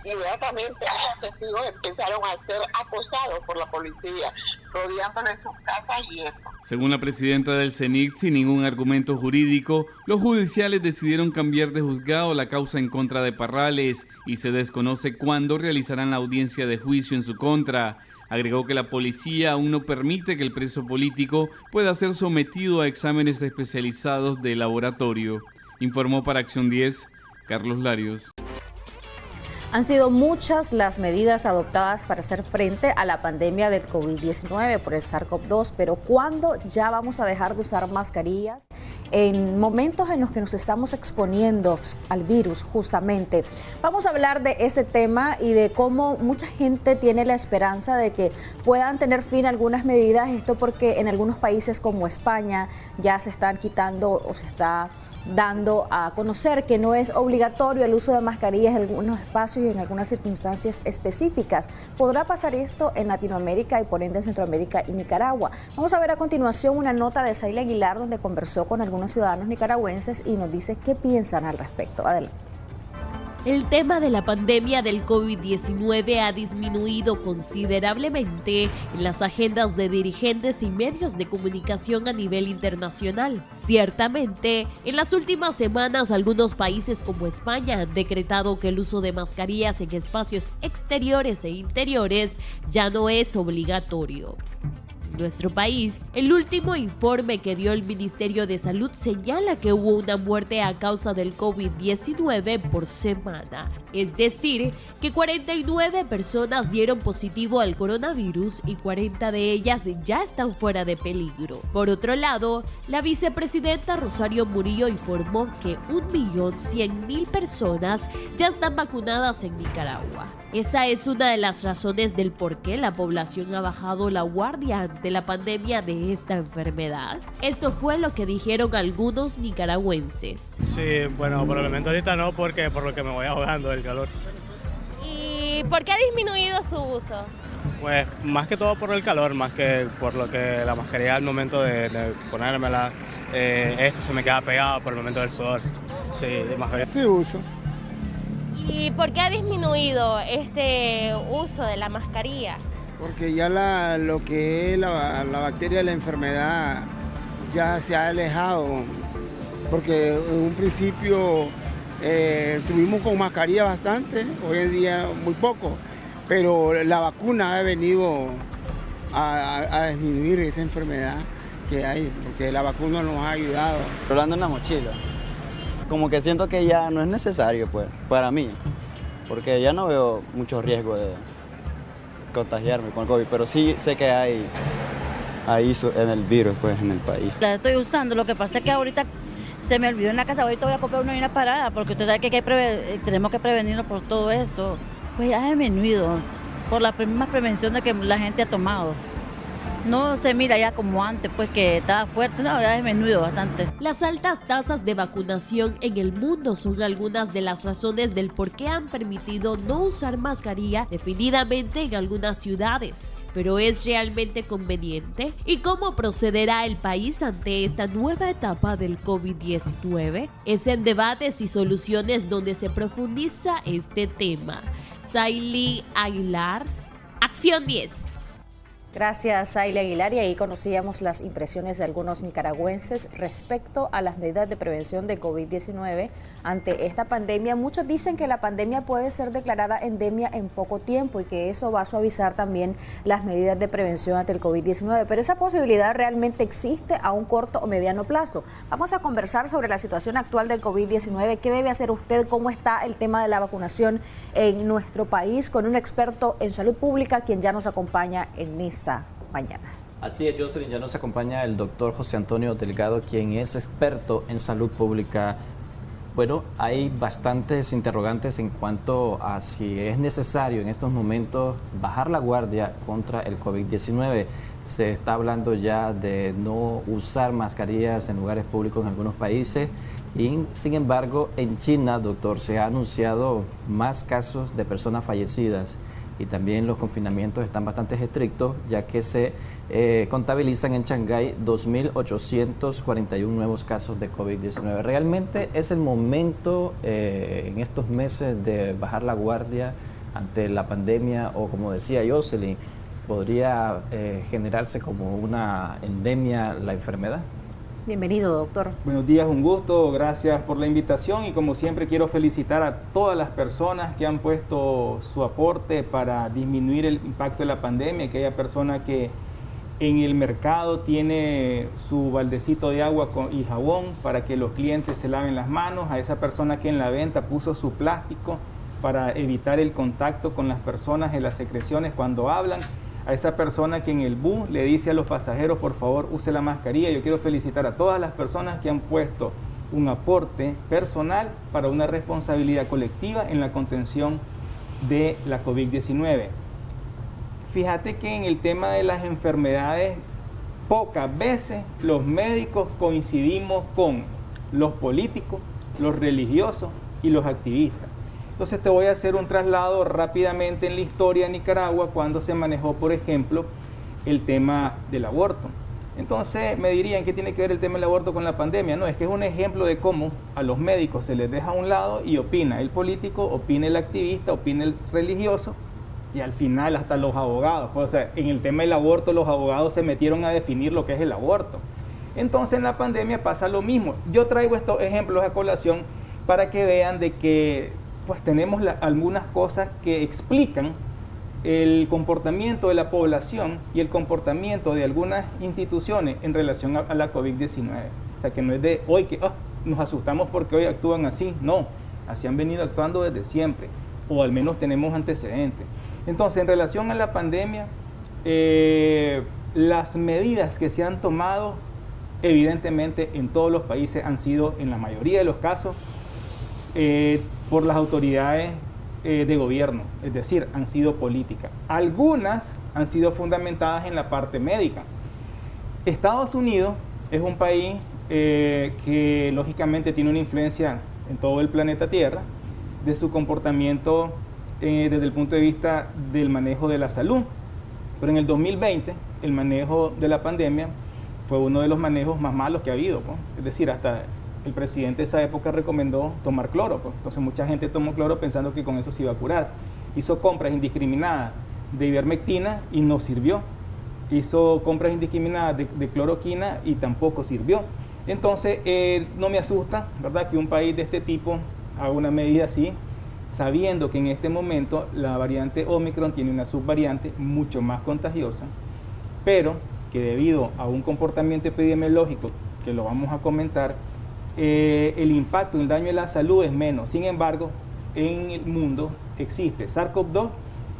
inmediatamente esos testigos empezaron a ser acosados por la policía, rodeándole sus casas y eso. Según la presidenta del CENIC, sin ningún argumento jurídico, los judiciales decidieron cambiar de juzgado la causa en contra de Parrales y se desconoce cuándo realizarán la audiencia de juicio en su contra. Agregó que la policía aún no permite que el preso político pueda ser sometido a exámenes especializados de laboratorio. Informó para Acción 10, Carlos Larios. Han sido muchas las medidas adoptadas para hacer frente a la pandemia del COVID-19 por el SARS-CoV-2, pero ¿cuándo ya vamos a dejar de usar mascarillas? En momentos en los que nos estamos exponiendo al virus, justamente. Vamos a hablar de este tema y de cómo mucha gente tiene la esperanza de que puedan tener fin algunas medidas, esto porque en algunos países como España ya se están quitando o se está dando a conocer que no es obligatorio el uso de mascarillas en algunos espacios y en algunas circunstancias específicas. ¿Podrá pasar esto en Latinoamérica y por ende en Centroamérica y Nicaragua? Vamos a ver a continuación una nota de Saila Aguilar donde conversó con algunos ciudadanos nicaragüenses y nos dice qué piensan al respecto. Adelante. El tema de la pandemia del COVID-19 ha disminuido considerablemente en las agendas de dirigentes y medios de comunicación a nivel internacional. Ciertamente, en las últimas semanas algunos países como España han decretado que el uso de mascarillas en espacios exteriores e interiores ya no es obligatorio. En nuestro país, el último informe que dio el Ministerio de Salud señala que hubo una muerte a causa del COVID-19 por semana. Es decir, que 49 personas dieron positivo al coronavirus y 40 de ellas ya están fuera de peligro. Por otro lado, la vicepresidenta Rosario Murillo informó que 1.100.000 personas ya están vacunadas en Nicaragua. Esa es una de las razones del por qué la población ha bajado la guardia ante la pandemia de esta enfermedad. Esto fue lo que dijeron algunos nicaragüenses. Sí, bueno, por el momento ahorita no, porque por lo que me voy ahogando del calor. ¿Y por qué ha disminuido su uso? Pues más que todo por el calor, más que por lo que la mascarilla al momento de ponérmela, esto se me queda pegado por el momento del sudor. Sí, más bien. Sí uso. ¿Y por qué ha disminuido este uso de la mascarilla? Porque ya lo que es la bacteria de la enfermedad ya se ha alejado, porque en un principio estuvimos con mascarilla bastante, hoy en día muy poco, pero la vacuna ha venido a disminuir esa enfermedad que hay, porque la vacuna nos ha ayudado. Rolando en la mochila, como que siento que ya no es necesario, pues, para mí, porque ya no veo mucho riesgo de contagiarme con el COVID, pero sí sé que hay en el virus, pues, en el país. La estoy usando, lo que pasa es que ahorita se me olvidó en la casa, ahorita voy a comprar una parada, porque usted sabe que tenemos que prevenirnos por todo eso. Pues ya ha disminuido, por la misma prevención de que la gente ha tomado. No se mira ya como antes, pues que estaba fuerte, no, ya ha disminuido bastante. Las altas tasas de vacunación en el mundo son algunas de las razones del por qué han permitido no usar mascarilla definidamente en algunas ciudades. ¿Pero es realmente conveniente? ¿Y cómo procederá el país ante esta nueva etapa del COVID-19? Es en debates y soluciones donde se profundiza este tema. Saily Aguilar, Acción 10. Gracias, Saily Aguilar, y ahí conocíamos las impresiones de algunos nicaragüenses respecto a las medidas de prevención de COVID-19 ante esta pandemia. Muchos dicen que la pandemia puede ser declarada endemia en poco tiempo y que eso va a suavizar también las medidas de prevención ante el COVID-19, pero esa posibilidad realmente existe a un corto o mediano plazo. Vamos a conversar sobre la situación actual del COVID-19, qué debe hacer usted, cómo está el tema de la vacunación en nuestro país, con un experto en salud pública quien ya nos acompaña en esta mañana. Así es, Jocelyn, ya nos acompaña el doctor José Antonio Delgado, quien es experto en salud pública. Bueno, hay bastantes interrogantes en cuanto a si es necesario en estos momentos bajar la guardia contra el COVID-19. Se está hablando ya de no usar mascarillas en lugares públicos en algunos países y, sin embargo, en China, doctor, se ha anunciado más casos de personas fallecidas. Y también los confinamientos están bastante estrictos, ya que se contabilizan en Shanghái 2.841 nuevos casos de COVID-19. ¿Realmente es el momento en estos meses de bajar la guardia ante la pandemia o, como decía Jocelyn, podría generarse como una endemia la enfermedad? Bienvenido, doctor. Buenos días, un gusto, gracias por la invitación y como siempre quiero felicitar a todas las personas que han puesto su aporte para disminuir el impacto de la pandemia, aquella persona que en el mercado tiene su baldecito de agua y jabón para que los clientes se laven las manos, a esa persona que en la venta puso su plástico para evitar el contacto con las personas en las secreciones cuando hablan, a esa persona que en el bus le dice a los pasajeros, por favor, use la mascarilla. Yo quiero felicitar a todas las personas que han puesto un aporte personal para una responsabilidad colectiva en la contención de la COVID-19. Fíjate que en el tema de las enfermedades, pocas veces los médicos coincidimos con los políticos, los religiosos y los activistas. Entonces te voy a hacer un traslado rápidamente en la historia de Nicaragua cuando se manejó, por ejemplo, el tema del aborto. Entonces me dirían, ¿qué tiene que ver el tema del aborto con la pandemia? No, es que es un ejemplo de cómo a los médicos se les deja a un lado y opina el político, opina el activista, opina el religioso y al final hasta los abogados. O sea, en el tema del aborto los abogados se metieron a definir lo que es el aborto. Entonces en la pandemia pasa lo mismo. Yo traigo estos ejemplos a colación para que vean de que pues tenemos algunas cosas que explican el comportamiento de la población y el comportamiento de algunas instituciones en relación a la COVID-19. O sea, que no es de hoy que nos asustamos porque hoy actúan así, no, así han venido actuando desde siempre, o al menos tenemos antecedentes. Entonces, en relación a la pandemia, las medidas que se han tomado, evidentemente en todos los países han sido, en la mayoría de los casos, por las autoridades de gobierno, es decir, han sido políticas. Algunas han sido fundamentadas en la parte médica. Estados Unidos es un país que lógicamente tiene una influencia en todo el planeta Tierra de su comportamiento desde el punto de vista del manejo de la salud. Pero en el 2020 el manejo de la pandemia fue uno de los manejos más malos que ha habido, ¿no? Es decir, hasta el presidente de esa época recomendó tomar cloro, pues. Entonces mucha gente tomó cloro pensando que con eso se iba a curar. Hizo compras indiscriminadas de ivermectina y no sirvió. Hizo compras indiscriminadas de cloroquina y tampoco sirvió. Entonces no me asusta, ¿verdad?, que un país de este tipo haga una medida así, sabiendo que en este momento la variante Omicron tiene una subvariante mucho más contagiosa, pero que debido a un comportamiento epidemiológico, que lo vamos a comentar, el impacto, el daño en la salud es menos. Sin embargo, en el mundo existe SARS-CoV-2,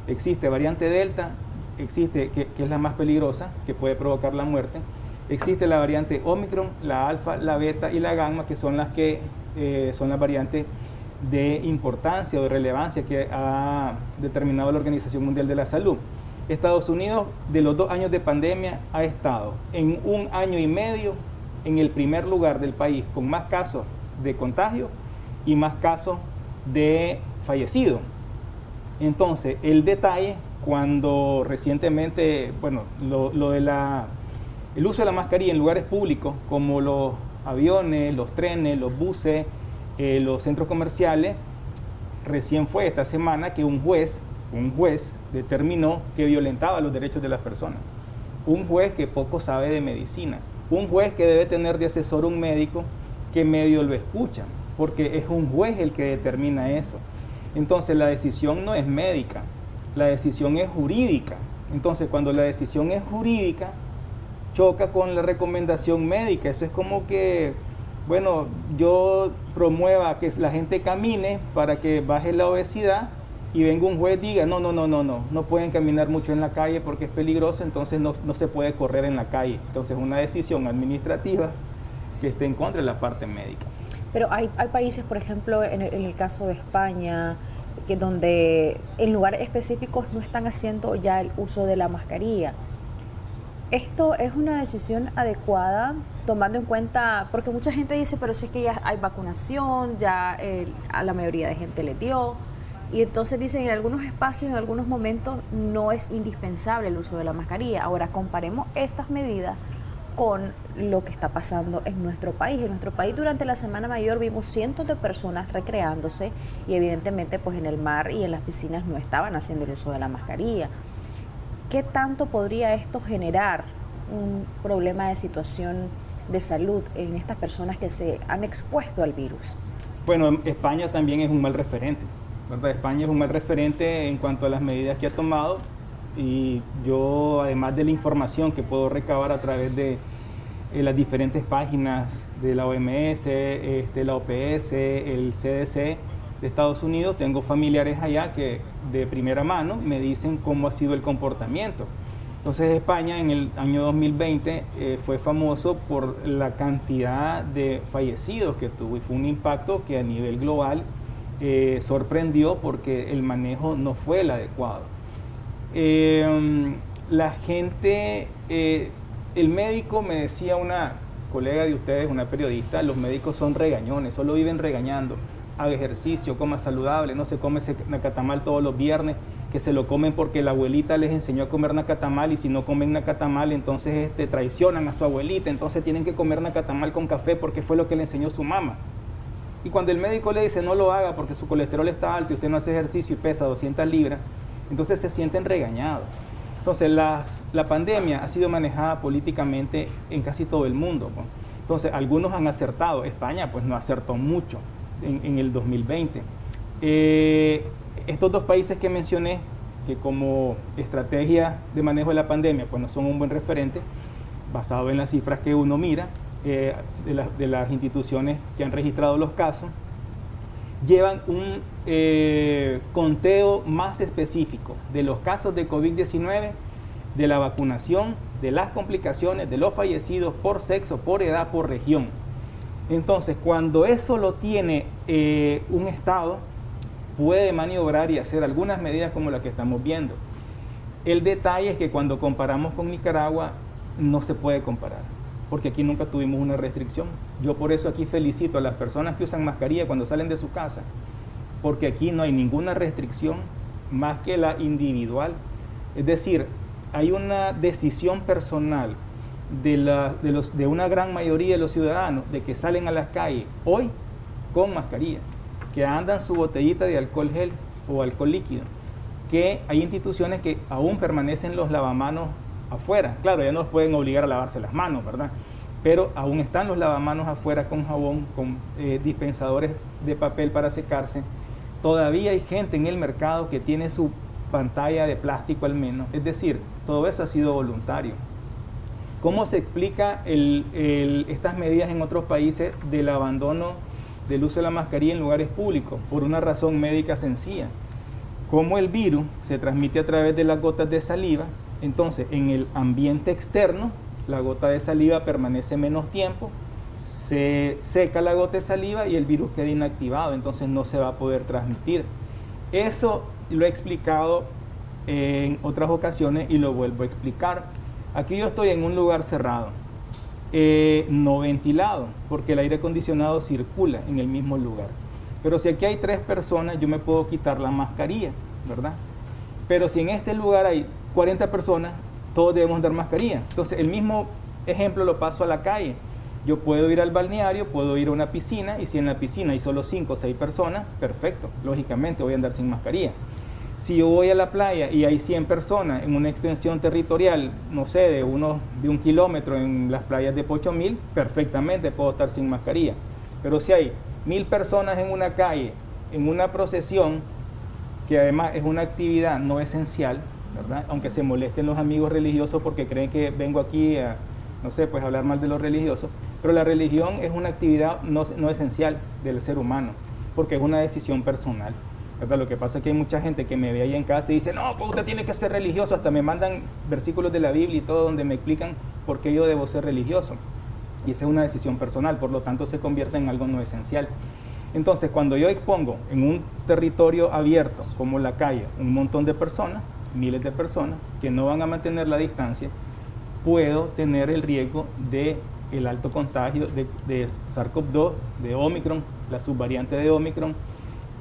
existe variante Delta, existe, que es la más peligrosa, que puede provocar la muerte, existe la variante Omicron, la alfa, la beta y la gamma, que son las variantes de importancia o de relevancia que ha determinado la Organización Mundial de la Salud. Estados Unidos, de los 2 años de pandemia, ha estado en 1 año y medio en el primer lugar del país con más casos de contagio y más casos de fallecidos. Entonces, el detalle, cuando recientemente, bueno, el uso de la mascarilla en lugares públicos como los aviones, los trenes, los buses, los centros comerciales, recién fue esta semana que un juez determinó que violentaba los derechos de las personas. Un juez que poco sabe de medicina, un juez que debe tener de asesor un médico que medio lo escucha, porque es un juez el que determina eso. Entonces la decisión no es médica, la decisión es jurídica. Entonces cuando la decisión es jurídica, choca con la recomendación médica. Eso es como que, bueno, yo promueva que la gente camine para que baje la obesidad y venga un juez y diga, no pueden caminar mucho en la calle porque es peligroso, entonces no se puede correr en la calle. Entonces una decisión administrativa que esté en contra de la parte médica. Pero hay países, por ejemplo, en el caso de España, que donde en lugares específicos no están haciendo ya el uso de la mascarilla. ¿Esto es una decisión adecuada, tomando en cuenta, porque mucha gente dice, pero si es que ya hay vacunación, ya a la mayoría de gente le dio, y entonces dicen en algunos espacios, en algunos momentos, no es indispensable el uso de la mascarilla? Ahora comparemos estas medidas con lo que está pasando en nuestro país. En nuestro país durante la Semana Mayor vimos cientos de personas recreándose y evidentemente pues en el mar y en las piscinas no estaban haciendo el uso de la mascarilla. ¿Qué tanto podría esto generar un problema de situación de salud en estas personas que se han expuesto al virus? Bueno, España también es un mal referente, ¿verdad? España es un mal referente en cuanto a las medidas que ha tomado, y yo, además de la información que puedo recabar a través de las diferentes páginas de la OMS, la OPS, el CDC de Estados Unidos, tengo familiares allá que de primera mano me dicen cómo ha sido el comportamiento. Entonces España en el año 2020 fue famoso por la cantidad de fallecidos que tuvo, y fue un impacto que a nivel global sorprendió porque el manejo no fue el adecuado. La gente, el médico, me decía una colega de ustedes, una periodista, los médicos son regañones, solo viven regañando. Haga ejercicio, coma saludable, no se come ese nacatamal todos los viernes, que se lo comen porque la abuelita les enseñó a comer nacatamal, y si no comen nacatamal entonces traicionan a su abuelita, entonces tienen que comer nacatamal con café porque fue lo que le enseñó su mamá. Y cuando el médico le dice no lo haga porque su colesterol está alto y usted no hace ejercicio y pesa 200 libras, entonces se sienten regañados. Entonces la pandemia ha sido manejada políticamente en casi todo el mundo, ¿no? Entonces algunos han acertado. España pues no acertó mucho en el 2020. Estos dos países que mencioné que como estrategia de manejo de la pandemia pues no son un buen referente, basado en las cifras que uno mira de las instituciones que han registrado los casos, llevan un conteo más específico de los casos de COVID-19, de la vacunación, de las complicaciones, de los fallecidos por sexo, por edad, por región. Entonces, cuando eso lo tiene un Estado, puede maniobrar y hacer algunas medidas como las que estamos viendo. El detalle es que cuando comparamos con Nicaragua, no se puede comparar, porque aquí nunca tuvimos una restricción. Yo por eso aquí felicito a las personas que usan mascarilla cuando salen de su casa, porque aquí no hay ninguna restricción más que la individual. Es decir, hay una decisión personal de una gran mayoría de los ciudadanos de que salen a las calles hoy con mascarilla, que andan su botellita de alcohol gel o alcohol líquido, que hay instituciones que aún permanecen los lavamanos afuera. Claro, ya no los pueden obligar a lavarse las manos, ¿verdad? Pero aún están los lavamanos afuera con jabón, con dispensadores de papel para secarse. Todavía hay gente en el mercado que tiene su pantalla de plástico al menos. Es decir, todo eso ha sido voluntario. ¿Cómo se explica estas medidas en otros países del abandono del uso de la mascarilla en lugares públicos? Por una razón médica sencilla. Como el virus se transmite a través de las gotas de saliva, entonces en el ambiente externo la gota de saliva permanece menos tiempo, se seca la gota de saliva y el virus queda inactivado, entonces no se va a poder transmitir. Eso lo he explicado en otras ocasiones y lo vuelvo a explicar. Aquí yo estoy en un lugar cerrado, no ventilado, porque el aire acondicionado circula en el mismo lugar. Pero si aquí hay 3 personas, yo me puedo quitar la mascarilla, ¿verdad? Pero si en este lugar hay 40 personas, todos debemos dar mascarilla. Entonces, el mismo ejemplo lo paso a la calle. Yo puedo ir al balneario, puedo ir a una piscina, y si en la piscina hay solo 5 o 6 personas, perfecto, lógicamente voy a andar sin mascarilla. Si yo voy a la playa y hay 100 personas en una extensión territorial, no sé, de 1 kilómetro en las playas de Pochomil, perfectamente puedo estar sin mascarilla. Pero si hay 1000 personas en una calle, en una procesión, que además es una actividad no esencial, ¿verdad? Aunque se molesten los amigos religiosos porque creen que vengo aquí a, no sé, pues hablar mal de los religiosos, pero la religión es una actividad no esencial del ser humano, porque es una decisión personal, ¿verdad? Lo que pasa es que hay mucha gente que me ve ahí en casa y dice, no, pues usted tiene que ser religioso, hasta me mandan versículos de la Biblia y todo donde me explican por qué yo debo ser religioso. Y esa es una decisión personal, por lo tanto se convierte en algo no esencial. Entonces, cuando yo expongo en un territorio abierto, como la calle, un montón de personas, miles de personas, que no van a mantener la distancia, puedo tener el riesgo de el alto contagio de SARS-CoV-2, de Omicron, la subvariante de Omicron,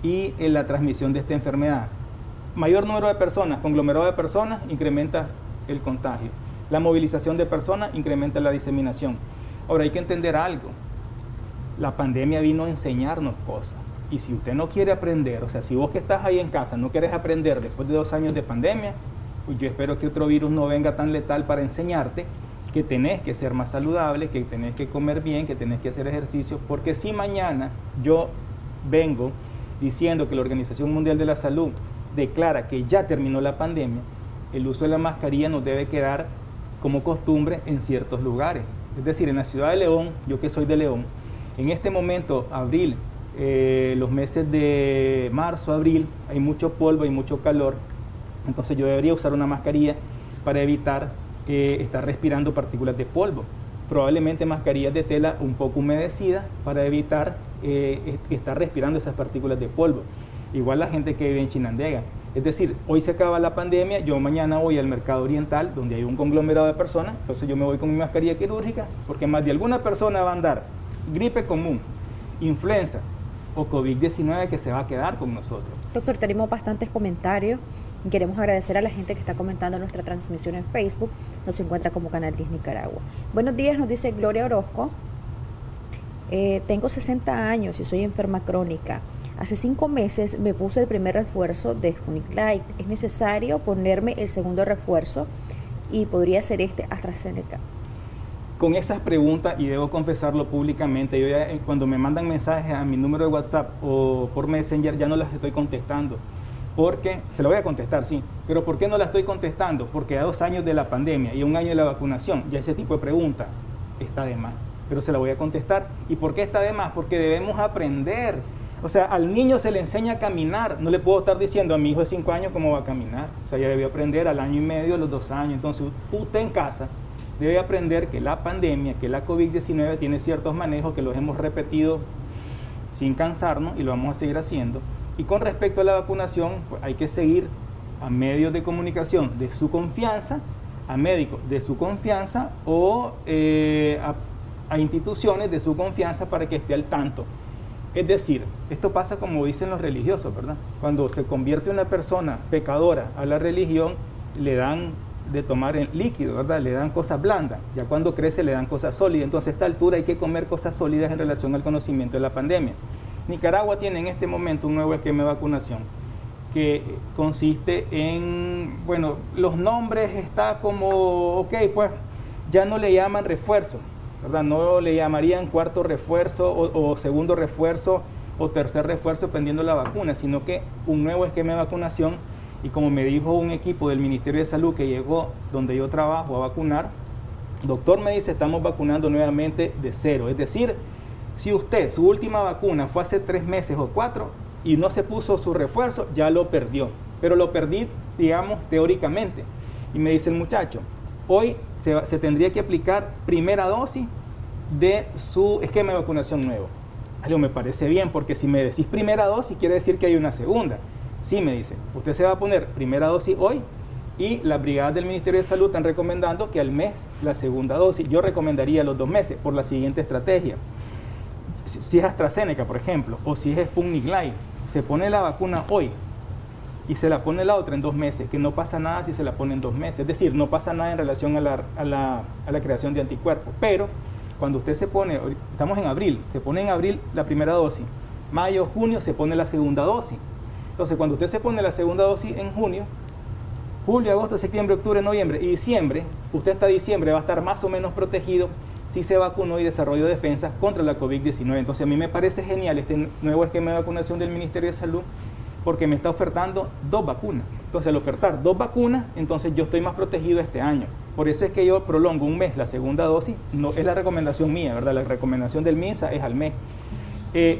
y la transmisión de esta enfermedad. Mayor número de personas, conglomerado de personas, incrementa el contagio. La movilización de personas incrementa la diseminación. Ahora hay que entender algo, la pandemia vino a enseñarnos cosas, y si usted no quiere aprender, o sea, si vos que estás ahí en casa no quieres aprender después de 2 años de pandemia, pues yo espero que otro virus no venga tan letal para enseñarte que tenés que ser más saludable, que tenés que comer bien, que tenés que hacer ejercicio, porque si mañana yo vengo diciendo que la Organización Mundial de la Salud declara que ya terminó la pandemia, el uso de la mascarilla nos debe quedar como costumbre en ciertos lugares. Es decir, en la ciudad de León, yo que soy de León, en este momento, abril, los meses de marzo, abril, hay mucho polvo, hay mucho calor, entonces yo debería usar una mascarilla para evitar estar respirando partículas de polvo. Probablemente mascarillas de tela un poco humedecidas para evitar estar respirando esas partículas de polvo. Igual la gente que vive en Chinandega. Es decir, hoy se acaba la pandemia, yo mañana voy al mercado oriental donde hay un conglomerado de personas, entonces yo me voy con mi mascarilla quirúrgica porque más de alguna persona va a andar gripe común, influenza o COVID-19 que se va a quedar con nosotros. Doctor, tenemos bastantes comentarios. Queremos agradecer a la gente que está comentando nuestra transmisión en Facebook. Nos encuentra como Canal 10 Nicaragua. Buenos días, nos dice Gloria Orozco. Tengo 60 años y soy enferma crónica. Hace 5 meses me puse el primer refuerzo de Sputnik Light. ¿Es necesario ponerme el segundo refuerzo? Y podría ser AstraZeneca. Con esas preguntas, y debo confesarlo públicamente, yo ya, cuando me mandan mensajes a mi número de WhatsApp o por Messenger ya no las estoy contestando, porque, se lo voy a contestar, sí, pero ¿por qué no la estoy contestando? Porque a 2 años de la pandemia y 1 año de la vacunación, ya ese tipo de pregunta está de más, pero se la voy a contestar. ¿Y por qué está de más? Porque debemos aprender. O sea, al niño se le enseña a caminar, no le puedo estar diciendo a mi hijo de 5 años cómo va a caminar, o sea, ya debió aprender al 1 año y medio, a los 2 años, entonces usted en casa debe aprender que la pandemia, que la COVID-19 tiene ciertos manejos que los hemos repetido sin cansarnos y lo vamos a seguir haciendo. Y con respecto a la vacunación, pues hay que seguir a medios de comunicación de su confianza, a médicos de su confianza o a instituciones de su confianza para que esté al tanto. Es decir, esto pasa como dicen los religiosos, ¿verdad? Cuando se convierte una persona pecadora a la religión, le dan de tomar en líquido, ¿verdad? Le dan cosas blandas. Ya cuando crece le dan cosas sólidas. Entonces a esta altura hay que comer cosas sólidas en relación al conocimiento de la pandemia. Nicaragua tiene en este momento un nuevo esquema de vacunación que consiste en, bueno, los nombres está como, ok, pues ya no le llaman refuerzo, ¿verdad? No le llamarían cuarto refuerzo o segundo refuerzo o tercer refuerzo dependiendo de la vacuna, sino que un nuevo esquema de vacunación. Y como me dijo un equipo del Ministerio de Salud que llegó donde yo trabajo a vacunar, doctor, me dice, estamos vacunando nuevamente de cero. Es decir, si usted, su última vacuna fue hace 3 meses o 4 y no se puso su refuerzo, ya lo perdió. Pero lo perdí, digamos, teóricamente. Y me dice el muchacho, hoy se tendría que aplicar primera dosis de su esquema de vacunación nuevo. Algo me parece bien, porque si me decís primera dosis, quiere decir que hay una segunda. Sí, me dice, usted se va a poner primera dosis hoy y las brigadas del Ministerio de Salud están recomendando que al mes la segunda dosis. Yo recomendaría los 2 meses por la siguiente estrategia. Si es AstraZeneca, por ejemplo, o si es Sputnik Light, se pone la vacuna hoy y se la pone la otra en 2 meses, que no pasa nada si se la pone en 2 meses. Es decir, no pasa nada en relación a la creación de anticuerpos. Pero cuando usted se pone, estamos en abril, se pone en abril la primera dosis, mayo, junio se pone la segunda dosis. Entonces, cuando usted se pone la segunda dosis en junio, julio, agosto, septiembre, octubre, noviembre y diciembre, usted hasta diciembre va a estar más o menos protegido si se vacunó y desarrolló defensas contra la COVID-19. Entonces, a mí me parece genial este nuevo esquema de vacunación del Ministerio de Salud porque me está ofertando 2 vacunas. Entonces, al ofertar 2 vacunas, entonces yo estoy más protegido este año. Por eso es que yo prolongo 1 mes la segunda dosis. No es la recomendación mía, ¿verdad? La recomendación del MINSA es al mes.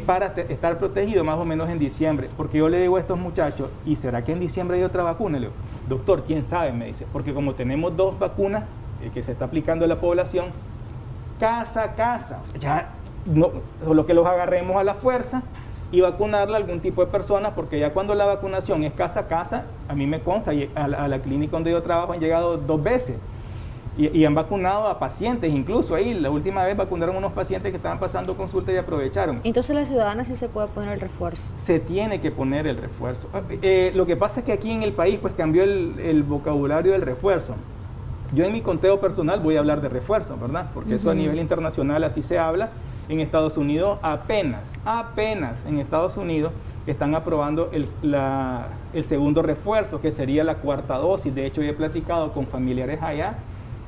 Para estar protegido más o menos en diciembre, porque yo le digo a estos muchachos, ¿y será que en diciembre hay otra vacuna? Le digo, doctor, ¿quién sabe? Me dice, porque como tenemos 2 vacunas que se está aplicando a la población, casa a casa, o sea, ya no, solo que los agarremos a la fuerza y vacunarla a algún tipo de persona, porque ya cuando la vacunación es casa a casa, a mí me consta, y a la clínica donde yo trabajo han llegado 2 veces, y han vacunado a pacientes, incluso ahí la última vez vacunaron unos pacientes que estaban pasando consulta y aprovecharon. Entonces la ciudadana sí se puede poner el refuerzo. Se tiene que poner el refuerzo. Lo que pasa es que aquí en el país pues cambió el vocabulario del refuerzo. Yo en mi conteo personal voy a hablar de refuerzo, ¿verdad? Porque eso a nivel internacional así se habla. En Estados Unidos apenas en Estados Unidos están aprobando el segundo refuerzo, que sería la 4ª dosis. De hecho, yo he platicado con familiares allá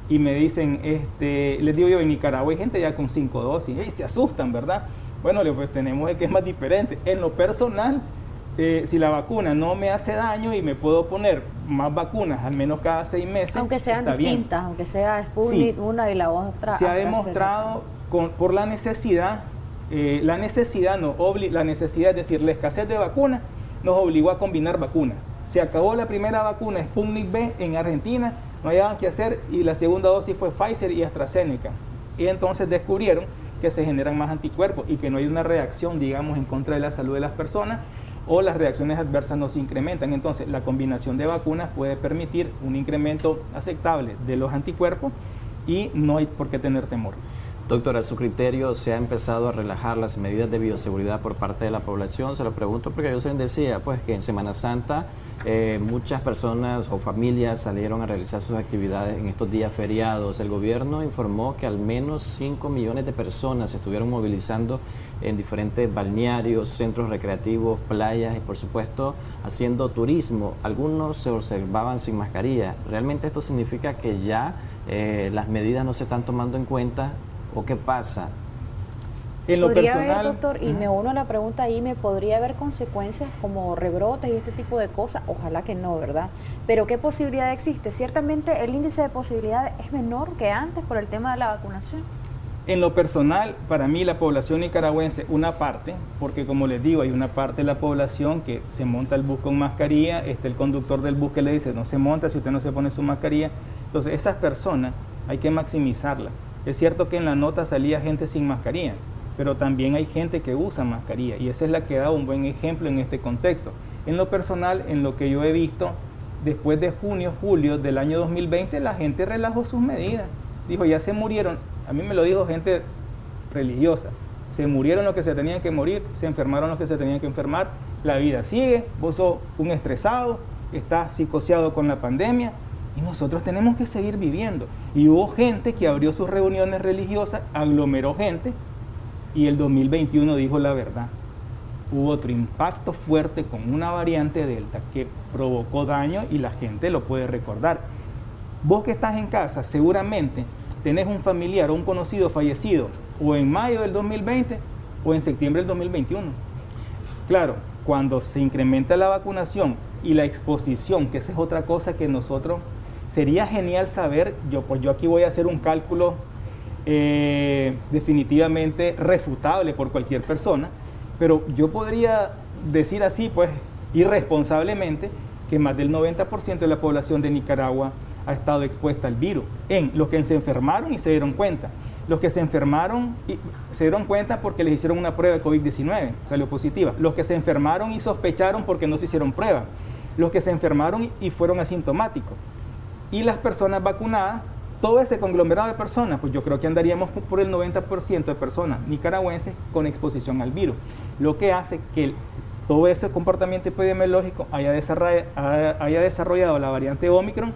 y me dicen, les digo yo, en Nicaragua hay gente ya con 5 dosis, y se asustan, ¿verdad? Bueno, pues tenemos el que es más diferente. En lo personal, si la vacuna no me hace daño y me puedo poner más vacunas, al menos cada 6 meses, aunque sean distintas, aunque sea Sputnik, sí, una y la otra. Se ha demostrado por la necesidad, la necesidad, es decir, la escasez de vacunas nos obligó a combinar vacunas. Se acabó la primera vacuna, Sputnik V, en Argentina, no hallaban qué hacer, y la segunda dosis fue Pfizer y AstraZeneca. Y entonces descubrieron que se generan más anticuerpos y que no hay una reacción, digamos, en contra de la salud de las personas, o las reacciones adversas no se incrementan. Entonces, la combinación de vacunas puede permitir un incremento aceptable de los anticuerpos y no hay por qué tener temor. Doctor, a su criterio, ¿se ha empezado a relajar las medidas de bioseguridad por parte de la población? Se lo pregunto porque yo se decía pues, que en Semana Santa muchas personas o familias salieron a realizar sus actividades en estos días feriados. El gobierno informó que al menos 5 millones de personas se estuvieron movilizando en diferentes balnearios, centros recreativos, playas y por supuesto haciendo turismo. Algunos se observaban sin mascarilla. ¿Realmente esto significa que ya las medidas no se están tomando en cuenta? ¿O qué pasa? En lo ¿Podría personal, haber, doctor, y me uno a la pregunta ahí, me podría haber consecuencias como rebrotes y este tipo de cosas? Ojalá que no, ¿verdad? Pero ¿qué posibilidad existe? Ciertamente el índice de posibilidad es menor que antes por el tema de la vacunación. En lo personal, para mí la población nicaragüense, una parte, porque como les digo, hay una parte de la población que se monta el bus con mascarilla, el conductor del bus que le dice, no se monta si usted no se pone su mascarilla. Entonces, esas personas hay que maximizarlas. Es cierto que en la nota salía gente sin mascarilla, pero también hay gente que usa mascarilla, y esa es la que da un buen ejemplo en este contexto. En lo personal, en lo que yo he visto, después de junio, julio del año 2020, la gente relajó sus medidas. Dijo, ya se murieron. A mí me lo dijo gente religiosa. Se murieron los que se tenían que morir, se enfermaron los que se tenían que enfermar. La vida sigue, vos sos un estresado, estás psicoseado con la pandemia y nosotros tenemos que seguir viviendo. Y hubo gente que abrió sus reuniones religiosas, aglomeró gente y el 2021 dijo la verdad. Hubo otro impacto fuerte con una variante Delta que provocó daño y la gente lo puede recordar. Vos que estás en casa, seguramente tenés un familiar o un conocido fallecido o en mayo del 2020 o en septiembre del 2021. Claro, cuando se incrementa la vacunación y la exposición, que esa es otra cosa que nosotros, sería genial saber, yo aquí voy a hacer un cálculo definitivamente refutable por cualquier persona, pero yo podría decir así, pues, irresponsablemente, que más del 90% de la población de Nicaragua ha estado expuesta al virus, en los que se enfermaron y se dieron cuenta. Los que se enfermaron y se dieron cuenta porque les hicieron una prueba de COVID-19, salió positiva. Los que se enfermaron y sospecharon porque no se hicieron prueba. Los que se enfermaron y fueron asintomáticos. Y las personas vacunadas, todo ese conglomerado de personas, pues yo creo que andaríamos por el 90% de personas nicaragüenses con exposición al virus. Lo que hace que todo ese comportamiento epidemiológico haya desarrollado la variante Omicron,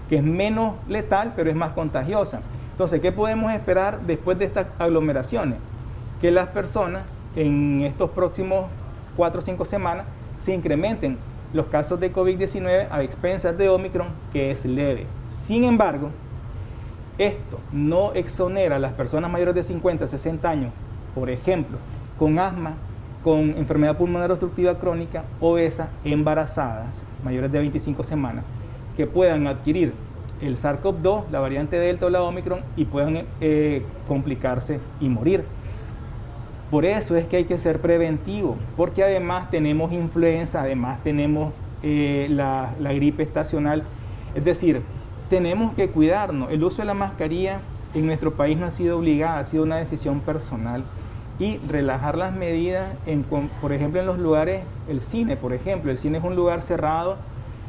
que es menos letal, pero es más contagiosa. Entonces, ¿qué podemos esperar después de estas aglomeraciones? Que las personas en estos próximos 4 o 5 semanas se incrementen los casos de COVID-19 a expensas de Omicron, que es leve. Sin embargo, esto no exonera a las personas mayores de 50, 60 años, por ejemplo, con asma, con enfermedad pulmonar obstructiva crónica, obesas, embarazadas, mayores de 25 semanas, que puedan adquirir el SARS-CoV-2, la variante Delta o la Omicron, y puedan complicarse y morir. Por eso es que hay que ser preventivo, porque además tenemos influenza, además tenemos la gripe estacional. Es decir, tenemos que cuidarnos. El uso de la mascarilla en nuestro país no ha sido obligada, ha sido una decisión personal. Y relajar las medidas, por ejemplo, en los lugares, el cine, por ejemplo. El cine es un lugar cerrado,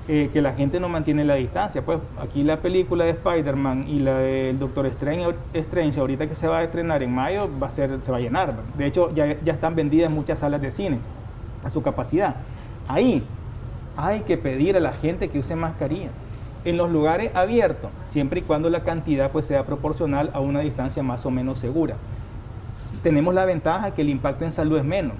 que la gente no mantiene la distancia. Pues aquí la película de Spider-Man y la del Doctor Strange, ahorita que se va a estrenar en mayo, se va a llenar. De hecho, ya están vendidas muchas salas de cine a su capacidad. Ahí hay que pedir a la gente que use mascarilla. En los lugares abiertos, siempre y cuando la cantidad pues sea proporcional a una distancia más o menos segura. Tenemos la ventaja que el impacto en salud es menos,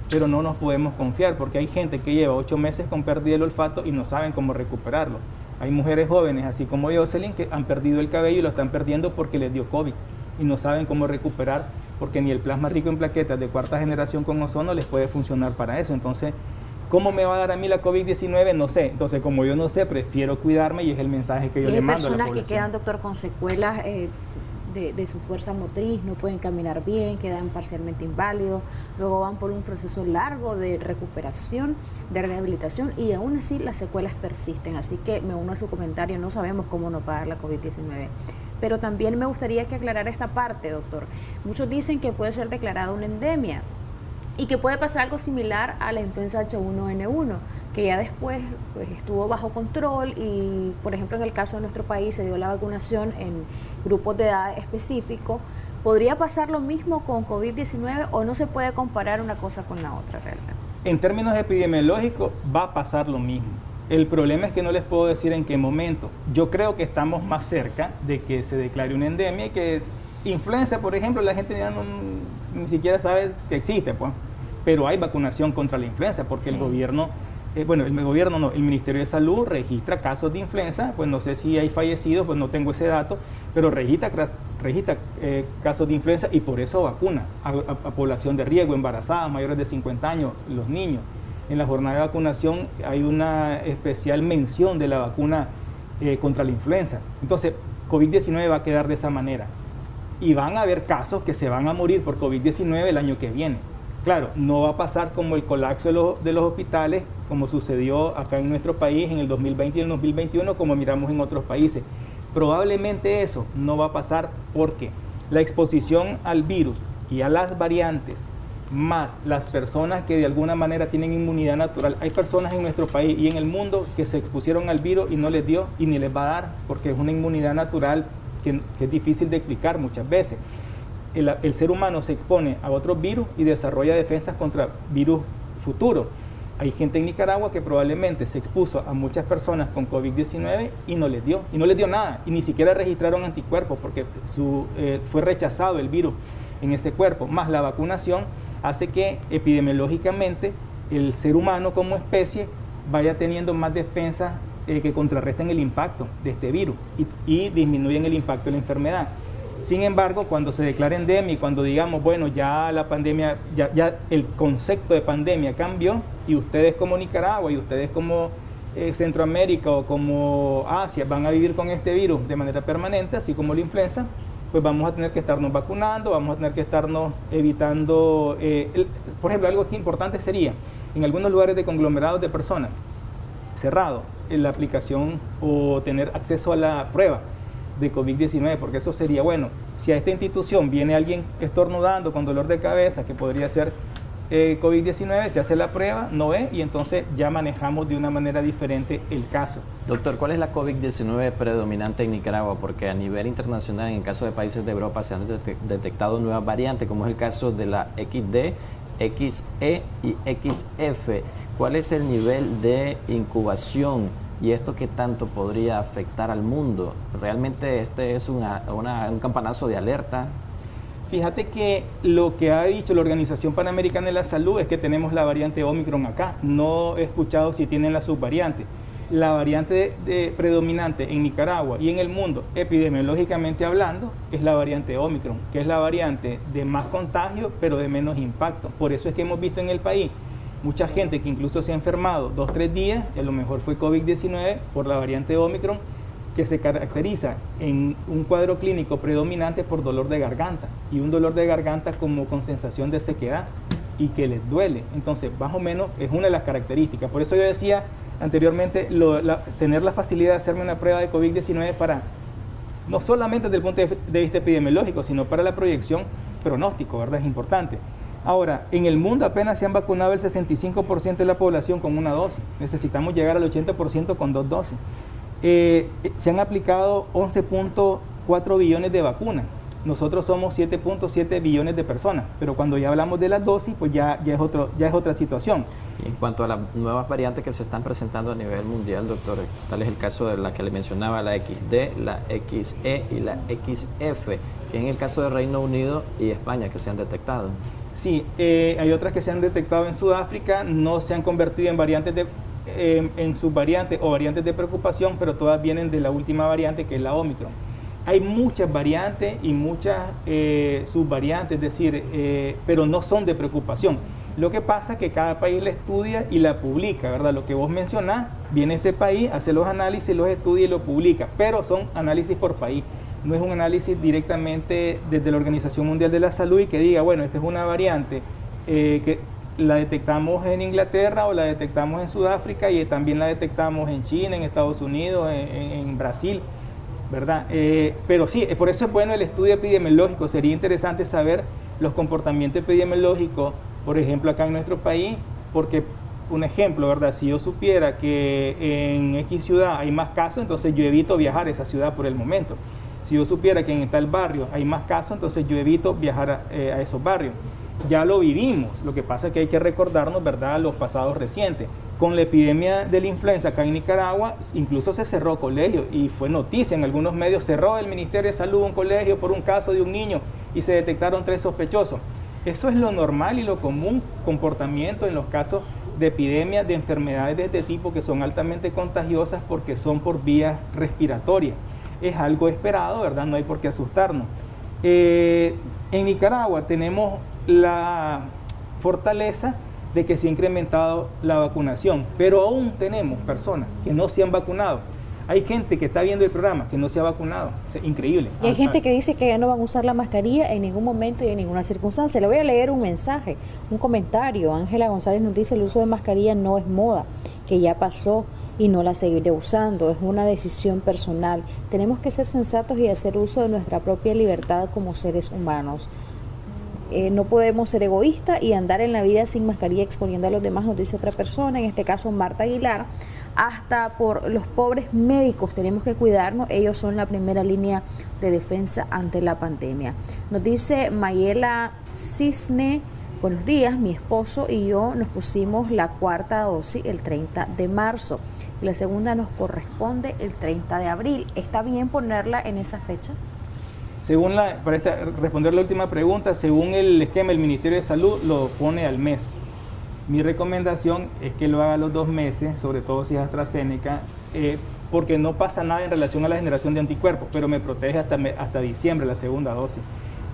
pero no nos podemos confiar porque hay gente que lleva 8 meses con pérdida del olfato y no saben cómo recuperarlo. Hay mujeres jóvenes, así como Jocelyn, que han perdido el cabello y lo están perdiendo porque les dio COVID y no saben cómo recuperar porque ni el plasma rico en plaquetas de 4ª generación con ozono les puede funcionar para eso. Entonces, ¿cómo me va a dar a mí la COVID-19? No sé. Entonces, como yo no sé, prefiero cuidarme y es el mensaje que yo le mando a la población. Hay personas que quedan, doctor, con secuelas de su fuerza motriz, no pueden caminar bien, quedan parcialmente inválidos, luego van por un proceso largo de recuperación, de rehabilitación y aún así las secuelas persisten. Así que me uno a su comentario, no sabemos cómo nos va a dar la COVID-19. Pero también me gustaría que aclarara esta parte, doctor. Muchos dicen que puede ser declarada una endemia y que puede pasar algo similar a la influenza H1N1, que ya después pues, estuvo bajo control y, por ejemplo, en el caso de nuestro país se dio la vacunación en grupos de edad específicos. ¿Podría pasar lo mismo con COVID-19 o no se puede comparar una cosa con la otra realmente? En términos epidemiológicos va a pasar lo mismo. El problema es que no les puedo decir en qué momento. Yo creo que estamos más cerca de que se declare una endemia y que influenza, por ejemplo, la gente ya ni siquiera sabe que existe, pues. Pero hay vacunación contra la influenza porque el gobierno... el Ministerio de Salud registra casos de influenza, pues no sé si hay fallecidos, pues no tengo ese dato, pero registra registra casos de influenza y por eso vacuna a población de riesgo, embarazadas, mayores de 50 años, los niños. En la jornada de vacunación hay una especial mención de la vacuna contra la influenza. Entonces, COVID-19 va a quedar de esa manera. Y van a haber casos que se van a morir por COVID-19 el año que viene. Claro, no va a pasar como el colapso de los hospitales, como sucedió acá en nuestro país en el 2020 y el 2021, como miramos en otros países. Probablemente eso no va a pasar porque la exposición al virus y a las variantes, más las personas que de alguna manera tienen inmunidad natural. Hay personas en nuestro país y en el mundo que se expusieron al virus y no les dio y ni les va a dar porque es una inmunidad natural que es difícil de explicar muchas veces. El ser humano se expone a otros virus y desarrolla defensas contra virus futuros. Hay gente en Nicaragua que probablemente se expuso a muchas personas con COVID-19 y no les dio nada y ni siquiera registraron anticuerpos porque fue rechazado el virus en ese cuerpo, más la vacunación hace que epidemiológicamente el ser humano como especie vaya teniendo más defensas que contrarresten el impacto de este virus y disminuyen el impacto de la enfermedad. Sin embargo, cuando se declara endemia y cuando digamos, bueno, ya la pandemia, ya el concepto de pandemia cambió y ustedes como Nicaragua y ustedes como Centroamérica o como Asia van a vivir con este virus de manera permanente, así como la influenza, pues vamos a tener que estarnos vacunando, vamos a tener que estarnos evitando, por ejemplo, algo que importante sería, en algunos lugares de conglomerados de personas, cerrado, la aplicación o tener acceso a la prueba de COVID-19, porque eso sería bueno. Si a esta institución viene alguien estornudando con dolor de cabeza, que podría ser COVID-19, se hace la prueba, no es, y entonces ya manejamos de una manera diferente el caso. Doctor, ¿cuál es la COVID-19 predominante en Nicaragua? Porque a nivel internacional, en el caso de países de Europa, se han detectado nuevas variantes, como es el caso de la XD, XE y XF. ¿Cuál es el nivel de incubación y esto qué tanto podría afectar al mundo? ¿Realmente este es un campanazo de alerta? Fíjate que lo que ha dicho la Organización Panamericana de la Salud es que tenemos la variante Omicron acá. No he escuchado si tienen la subvariante. La variante predominante en Nicaragua y en el mundo, epidemiológicamente hablando, es la variante Omicron, que es la variante de más contagio, pero de menos impacto. Por eso es que hemos visto en el país mucha gente que incluso se ha enfermado 2-3 días, y a lo mejor fue COVID-19 por la variante Omicron, que se caracteriza en un cuadro clínico predominante por dolor de garganta, y un dolor de garganta como con sensación de sequedad y que les duele. Entonces, más o menos es una de las características. Por eso yo decía anteriormente, tener la facilidad de hacerme una prueba de COVID-19 para, no solamente desde el punto de vista epidemiológico, sino para la proyección pronóstico, ¿verdad? Es importante. Ahora, en el mundo apenas se han vacunado el 65% de la población con una dosis. Necesitamos llegar al 80% con 2 dosis. Se han aplicado 11.4 billones de vacunas. Nosotros somos 7.7 billones de personas, pero cuando ya hablamos de las dosis, pues ya es otra situación. Y en cuanto a las nuevas variantes que se están presentando a nivel mundial, doctor, tal es el caso de la que le mencionaba, la XD, la XE y la XF, que en el caso de Reino Unido y España que se han detectado. Sí, hay otras que se han detectado en Sudáfrica, no se han convertido en variantes en subvariantes o variantes de preocupación, pero todas vienen de la última variante, que es la Omicron. Hay muchas variantes y muchas subvariantes, es decir, pero no son de preocupación. Lo que pasa es que cada país la estudia y la publica, ¿verdad? Lo que vos mencionás, viene este país, hace los análisis, los estudia y lo publica, pero son análisis por país. No es un análisis directamente desde la Organización Mundial de la Salud y que diga, bueno, esta es una variante que la detectamos en Inglaterra o la detectamos en Sudáfrica y también la detectamos en China, en Estados Unidos, en Brasil, ¿verdad? Pero sí, por eso es bueno el estudio epidemiológico. Sería interesante saber los comportamientos epidemiológicos, por ejemplo, acá en nuestro país, porque, un ejemplo, ¿verdad? Si yo supiera que en X ciudad hay más casos, entonces yo evito viajar a esa ciudad por el momento. Si yo supiera que en tal barrio hay más casos, entonces yo evito viajar a esos barrios. Ya lo vivimos, lo que pasa es que hay que recordarnos, ¿verdad?, los pasados recientes. Con la epidemia de la influenza acá en Nicaragua, incluso se cerró colegio y fue noticia en algunos medios, cerró el Ministerio de Salud un colegio por un caso de un niño y se detectaron 3 sospechosos. Eso es lo normal y lo común comportamiento en los casos de epidemias de enfermedades de este tipo que son altamente contagiosas porque son por vías respiratorias. Es algo esperado, ¿verdad? No hay por qué asustarnos. En Nicaragua tenemos la fortaleza de que se ha incrementado la vacunación, pero aún tenemos personas que no se han vacunado. Hay gente que está viendo el programa que no se ha vacunado. O sea, increíble. Y hay gente que dice que ya no van a usar la mascarilla en ningún momento y en ninguna circunstancia. Le voy a leer un mensaje, un comentario. Ángela González nos dice: el uso de mascarilla no es moda, que ya pasó y no la seguiré usando. Es una decisión personal. Tenemos que ser sensatos y hacer uso de nuestra propia libertad como seres humanos. No podemos ser egoístas y andar en la vida sin mascarilla exponiendo a los demás, nos dice otra persona, en este caso Marta Aguilar. Hasta por los pobres médicos tenemos que cuidarnos, ellos son la primera línea de defensa ante la pandemia. Nos dice Mayela Cisne: buenos días, mi esposo y yo nos pusimos la 4ª dosis el 30 de marzo y la segunda nos corresponde el 30 de abril. ¿Está bien ponerla en esa fecha? Según responder la última pregunta, según el esquema del Ministerio de Salud, lo pone al mes. Mi recomendación es que lo haga a los 2 meses, sobre todo si es AstraZeneca, porque no pasa nada en relación a la generación de anticuerpos, pero me protege hasta diciembre la segunda dosis.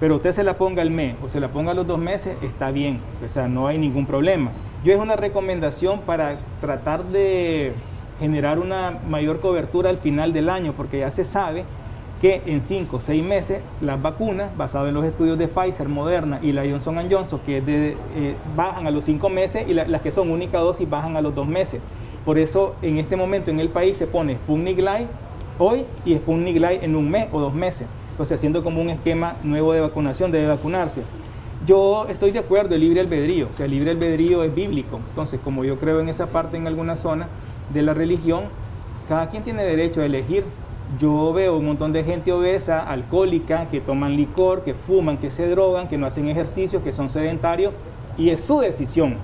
Pero usted se la ponga al mes o se la ponga a los 2 meses, está bien, o sea, no hay ningún problema. Yo es una recomendación para tratar de generar una mayor cobertura al final del año, porque ya se sabe que en 5 o 6 meses las vacunas, basadas en los estudios de Pfizer, Moderna y la Johnson & Johnson, que bajan a los 5 meses y las que son única dosis bajan a los 2 meses. Por eso en este momento en el país se pone Sputnik Light hoy y Sputnik Light en 1 mes o 2 meses. Entonces haciendo como un esquema nuevo de vacunación, debe vacunarse. Yo estoy de acuerdo, el libre albedrío, o sea, el libre albedrío es bíblico. Entonces, como yo creo en esa parte en alguna zona de la religión, cada quien tiene derecho a elegir. Yo veo un montón de gente obesa, alcohólica, que toman licor, que fuman, que se drogan, que no hacen ejercicio, que son sedentarios, y es su decisión.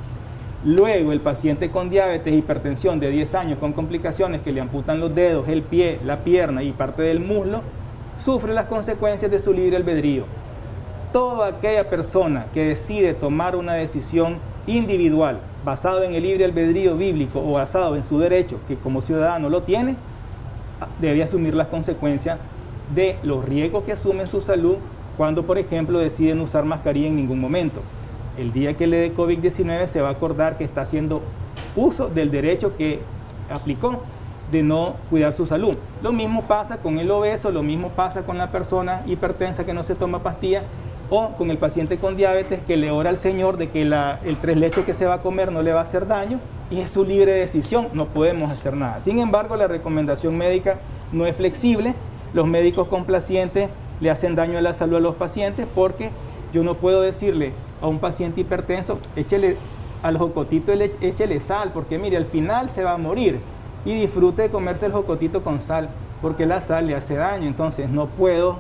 Luego, el paciente con diabetes, hipertensión de 10 años con complicaciones que le amputan los dedos, el pie, la pierna y parte del muslo, sufre las consecuencias de su libre albedrío. Toda aquella persona que decide tomar una decisión individual basado en el libre albedrío bíblico o basado en su derecho, que como ciudadano lo tiene, debe asumir las consecuencias de los riesgos que asumen su salud cuando, por ejemplo, deciden usar mascarilla en ningún momento. El día que le dé COVID-19 se va a acordar que está haciendo uso del derecho que aplicó de no cuidar su salud. Lo mismo pasa con el obeso, lo mismo pasa con la persona hipertensa que no se toma pastilla o con el paciente con diabetes que le ora al Señor de que el 3 leches que se va a comer no le va a hacer daño y es su libre decisión, no podemos hacer nada. Sin embargo, la recomendación médica no es flexible, los médicos complacientes le hacen daño a la salud a los pacientes porque yo no puedo decirle a un paciente hipertenso, échele a los jocotitos, échele sal, porque mire, al final se va a morir y disfrute de comerse el jocotito con sal, porque la sal le hace daño. Entonces no puedo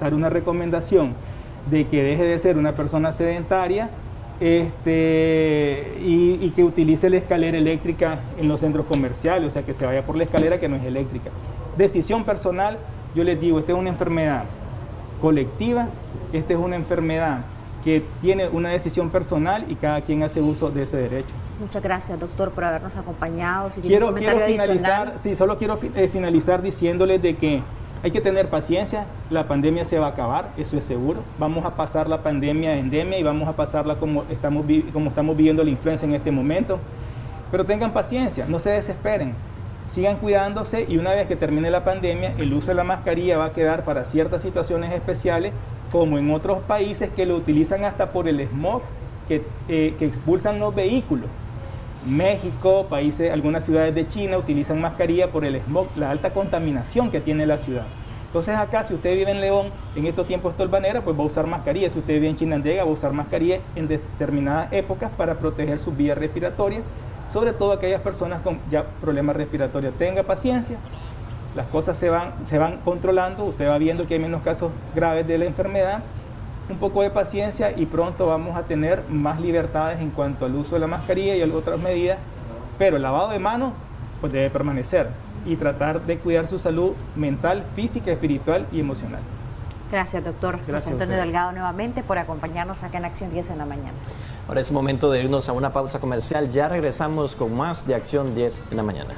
dar una recomendación de que deje de ser una persona sedentaria y que utilice la escalera eléctrica en los centros comerciales, o sea, que se vaya por la escalera que no es eléctrica. Decisión personal, yo les digo, esta es una enfermedad colectiva, esta es una enfermedad que tiene una decisión personal y cada quien hace uso de ese derecho. Muchas gracias, doctor, por habernos acompañado. Si quiero finalizar, solo quiero finalizar diciéndoles de que hay que tener paciencia, la pandemia se va a acabar, eso es seguro. Vamos a pasar la pandemia endemia y vamos a pasarla como estamos viviendo la influenza en este momento. Pero tengan paciencia, no se desesperen, sigan cuidándose y una vez que termine la pandemia, el uso de la mascarilla va a quedar para ciertas situaciones especiales, como en otros países que lo utilizan hasta por el smog que expulsan los vehículos. México, algunas ciudades de China utilizan mascarilla por el smog, la alta contaminación que tiene la ciudad. Entonces acá, si usted vive en León, en estos tiempos tolvanera, pues va a usar mascarilla. Si usted vive en Chinandega, va a usar mascarilla en determinadas épocas para proteger sus vías respiratorias, sobre todo aquellas personas con ya problemas respiratorios. Tenga paciencia, las cosas se van controlando, usted va viendo que hay menos casos graves de la enfermedad, un poco de paciencia y pronto vamos a tener más libertades en cuanto al uso de la mascarilla y a otras medidas, pero el lavado de manos pues debe permanecer y tratar de cuidar su salud mental, física, espiritual y emocional. Gracias, doctor. Gracias, José Antonio Delgado, nuevamente por acompañarnos acá en Acción 10 en la mañana. Ahora es momento de irnos a una pausa comercial. Ya regresamos con más de Acción 10 en la mañana.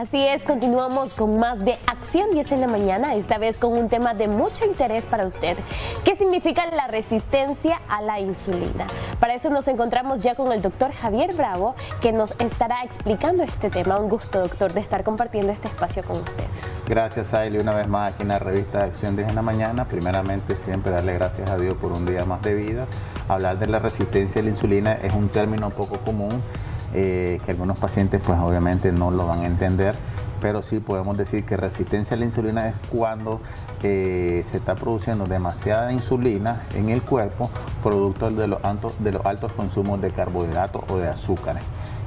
Así es, continuamos con más de Acción 10 en la mañana, esta vez con un tema de mucho interés para usted. ¿Qué significa la resistencia a la insulina? Para eso nos encontramos ya con el doctor Javier Bravo, que nos estará explicando este tema. Un gusto, doctor, de estar compartiendo este espacio con usted. Gracias, Ailey, una vez más aquí en la revista Acción 10 en la mañana. Primeramente, siempre darle gracias a Dios por un día más de vida. Hablar de la resistencia a la insulina es un término poco común, que algunos pacientes pues obviamente no lo van a entender, pero sí podemos decir que resistencia a la insulina es cuando se está produciendo demasiada insulina en el cuerpo producto de los altos consumos de carbohidratos o de azúcares.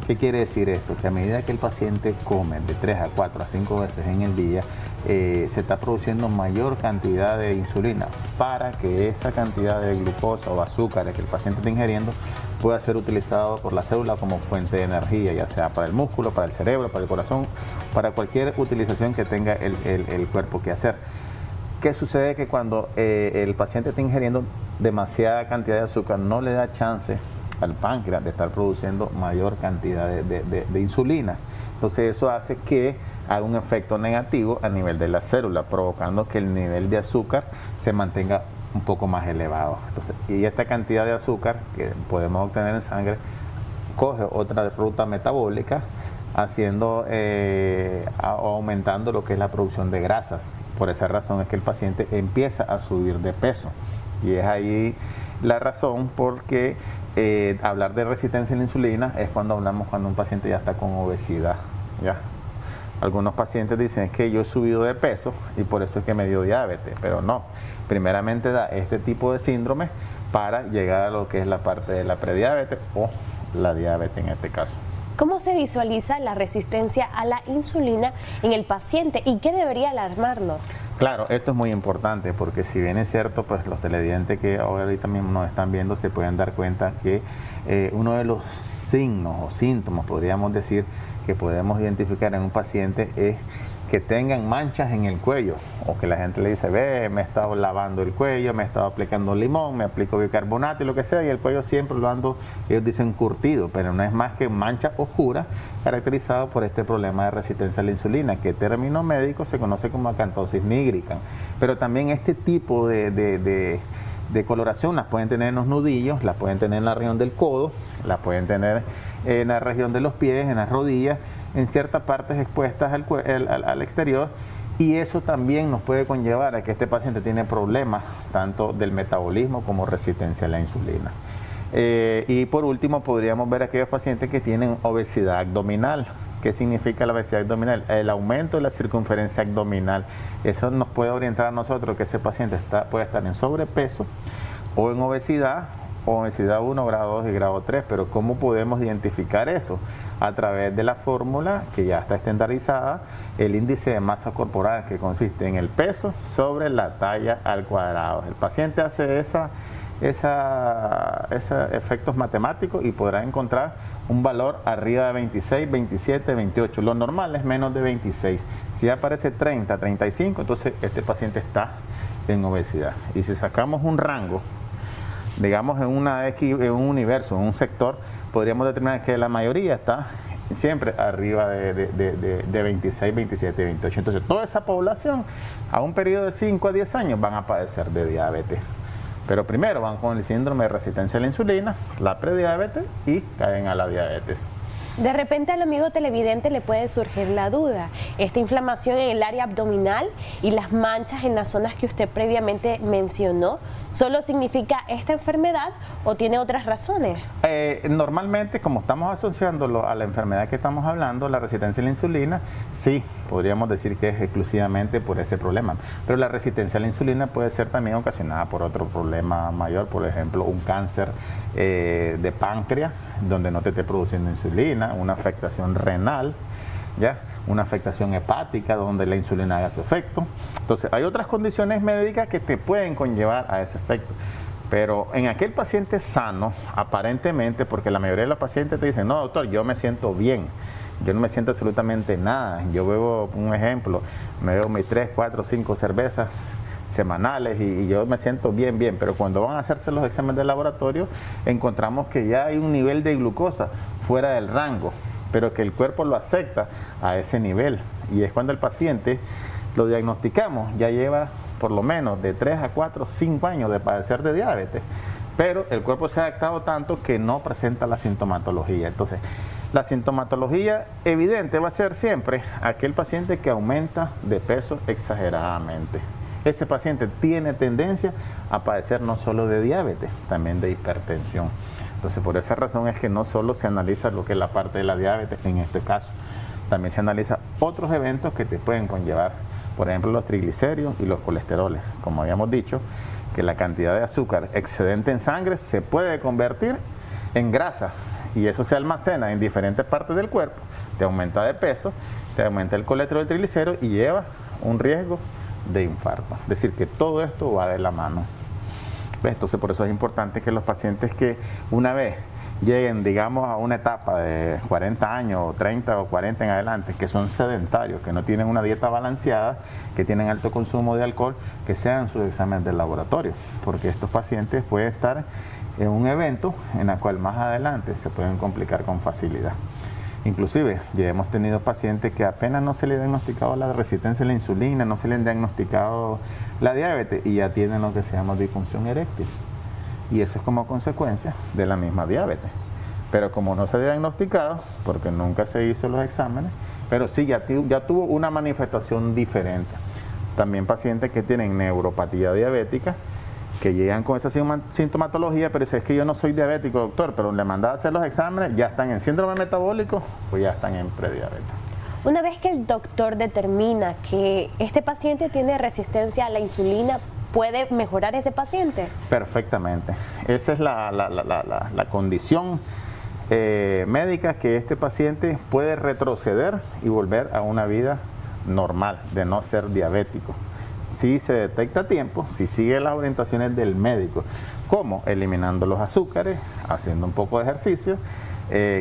¿Qué quiere decir esto? Que a medida que el paciente come de 3 a 4 a 5 veces en el día, se está produciendo mayor cantidad de insulina para que esa cantidad de glucosa o azúcares que el paciente está ingiriendo pueda ser utilizado por la célula como fuente de energía, ya sea para el músculo, para el cerebro, para el corazón, para cualquier utilización que tenga el cuerpo que hacer. ¿Qué sucede? Que cuando el paciente está ingiriendo demasiada cantidad de azúcar, no le da chance al páncreas de estar produciendo mayor cantidad de insulina. Entonces eso hace que haga un efecto negativo a nivel de la célula, provocando que el nivel de azúcar se mantenga un poco más elevado. Entonces, y esta cantidad de azúcar que podemos obtener en sangre coge otra ruta metabólica, haciendo aumentando lo que es la producción de grasas. Por esa razón es que el paciente empieza a subir de peso, y es ahí la razón porque hablar de resistencia a la insulina es cuando un paciente ya está con obesidad, ¿ya? Algunos pacientes dicen que yo he subido de peso y por eso es que me dio diabetes, pero no. Primeramente da este tipo de síndrome para llegar a lo que es la parte de la prediabetes o la diabetes en este caso. ¿Cómo se visualiza la resistencia a la insulina en el paciente y qué debería alarmarlo? Claro, esto es muy importante porque si bien es cierto, pues los televidentes que ahorita mismo nos están viendo se pueden dar cuenta que uno de los signos o síntomas, podríamos decir, que podemos identificar en un paciente es que tengan manchas en el cuello, o que la gente le dice, ve, me he estado lavando el cuello, me he estado aplicando limón, me aplico bicarbonato y lo que sea, y el cuello siempre lo ando, ellos dicen curtido, pero no es más que mancha oscura caracterizado por este problema de resistencia a la insulina, que en término médico se conoce como acantosis nigricans. Pero también este tipo de coloración las pueden tener en los nudillos, las pueden tener en la región del codo, las pueden tener en la región de los pies, en las rodillas, en ciertas partes expuestas al exterior, y eso también nos puede conllevar a que este paciente tiene problemas tanto del metabolismo como resistencia a la insulina. Y por último podríamos ver aquellos pacientes que tienen obesidad abdominal. ¿Qué significa la obesidad abdominal? El aumento de la circunferencia abdominal. Eso nos puede orientar a nosotros que ese paciente puede estar en sobrepeso o en obesidad, o obesidad 1, grado 2 y grado 3, pero ¿cómo podemos identificar eso? A través de la fórmula que ya está estandarizada, el índice de masa corporal, que consiste en el peso sobre la talla al cuadrado. El paciente hace esos efectos matemáticos y podrá encontrar un valor arriba de 26, 27, 28. Lo normal es menos de 26. Si aparece 30, 35, entonces este paciente está en obesidad. Y si sacamos un rango, digamos en un universo, en un sector, podríamos determinar que la mayoría está siempre arriba de 26, 27, 28. Entonces toda esa población a un periodo de 5 a 10 años van a padecer de diabetes. Pero primero van con el síndrome de resistencia a la insulina, la prediabetes, y caen a la diabetes. De repente al amigo televidente le puede surgir la duda, esta inflamación en el área abdominal y las manchas en las zonas que usted previamente mencionó, ¿solo significa esta enfermedad o tiene otras razones? Normalmente, como estamos asociándolo a la enfermedad que estamos hablando, la resistencia a la insulina, sí, podríamos decir que es exclusivamente por ese problema, pero la resistencia a la insulina puede ser también ocasionada por otro problema mayor, por ejemplo, un cáncer de páncreas, donde no te esté produciendo insulina, una afectación renal, ¿ya? Una afectación hepática donde la insulina haga su efecto. Entonces hay otras condiciones médicas que te pueden conllevar a ese efecto. Pero en aquel paciente sano, aparentemente, porque la mayoría de los pacientes te dicen, no doctor, yo me siento bien, yo no me siento absolutamente nada, yo bebo, un ejemplo, me bebo mis 3, 4, 5 cervezas semanales y yo me siento bien, pero cuando van a hacerse los exámenes de laboratorio encontramos que ya hay un nivel de glucosa fuera del rango pero que el cuerpo lo acepta a ese nivel. Y es cuando el paciente lo diagnosticamos, ya lleva por lo menos de 3 a 4, 5 años de padecer de diabetes, pero el cuerpo se ha adaptado tanto que no presenta la sintomatología. Entonces, la sintomatología evidente va a ser siempre aquel paciente que aumenta de peso exageradamente. Ese paciente tiene tendencia a padecer no solo de diabetes, también de hipertensión. Entonces, por esa razón es que no solo se analiza lo que es la parte de la diabetes en este caso, también se analiza otros eventos que te pueden conllevar, por ejemplo, los triglicéridos y los colesteroles. Como habíamos dicho, que la cantidad de azúcar excedente en sangre se puede convertir en grasa y eso se almacena en diferentes partes del cuerpo, te aumenta de peso, te aumenta el colesterol, el triglicérido y lleva un riesgo de infarto. Es decir, que todo esto va de la mano. Entonces, por eso es importante que los pacientes que una vez lleguen, digamos, a una etapa de 40 años, o 30 o 40 en adelante, que son sedentarios, que no tienen una dieta balanceada, que tienen alto consumo de alcohol, que se hagan sus exámenes de laboratorio, porque estos pacientes pueden estar en un evento en el cual más adelante se pueden complicar con facilidad. Inclusive, ya hemos tenido pacientes que apenas no se les ha diagnosticado la resistencia a la insulina, no se les ha diagnosticado la diabetes y ya tienen lo que se llama disfunción eréctil. Y eso es como consecuencia de la misma diabetes. Pero como no se ha diagnosticado, porque nunca se hizo los exámenes, pero sí ya tuvo una manifestación diferente. También pacientes que tienen neuropatía diabética, que llegan con esa sintomatología, pero si es que yo no soy diabético, doctor, pero le mandaba a hacer los exámenes, ya están en síndrome metabólico o ya están en prediabetes. Una vez que el doctor determina que este paciente tiene resistencia a la insulina, ¿puede mejorar ese paciente? Perfectamente. Esa es la condición médica, que este paciente puede retroceder y volver a una vida normal, de no ser diabético. Si se detecta a tiempo, si sigue las orientaciones del médico, como eliminando los azúcares, haciendo un poco de ejercicio,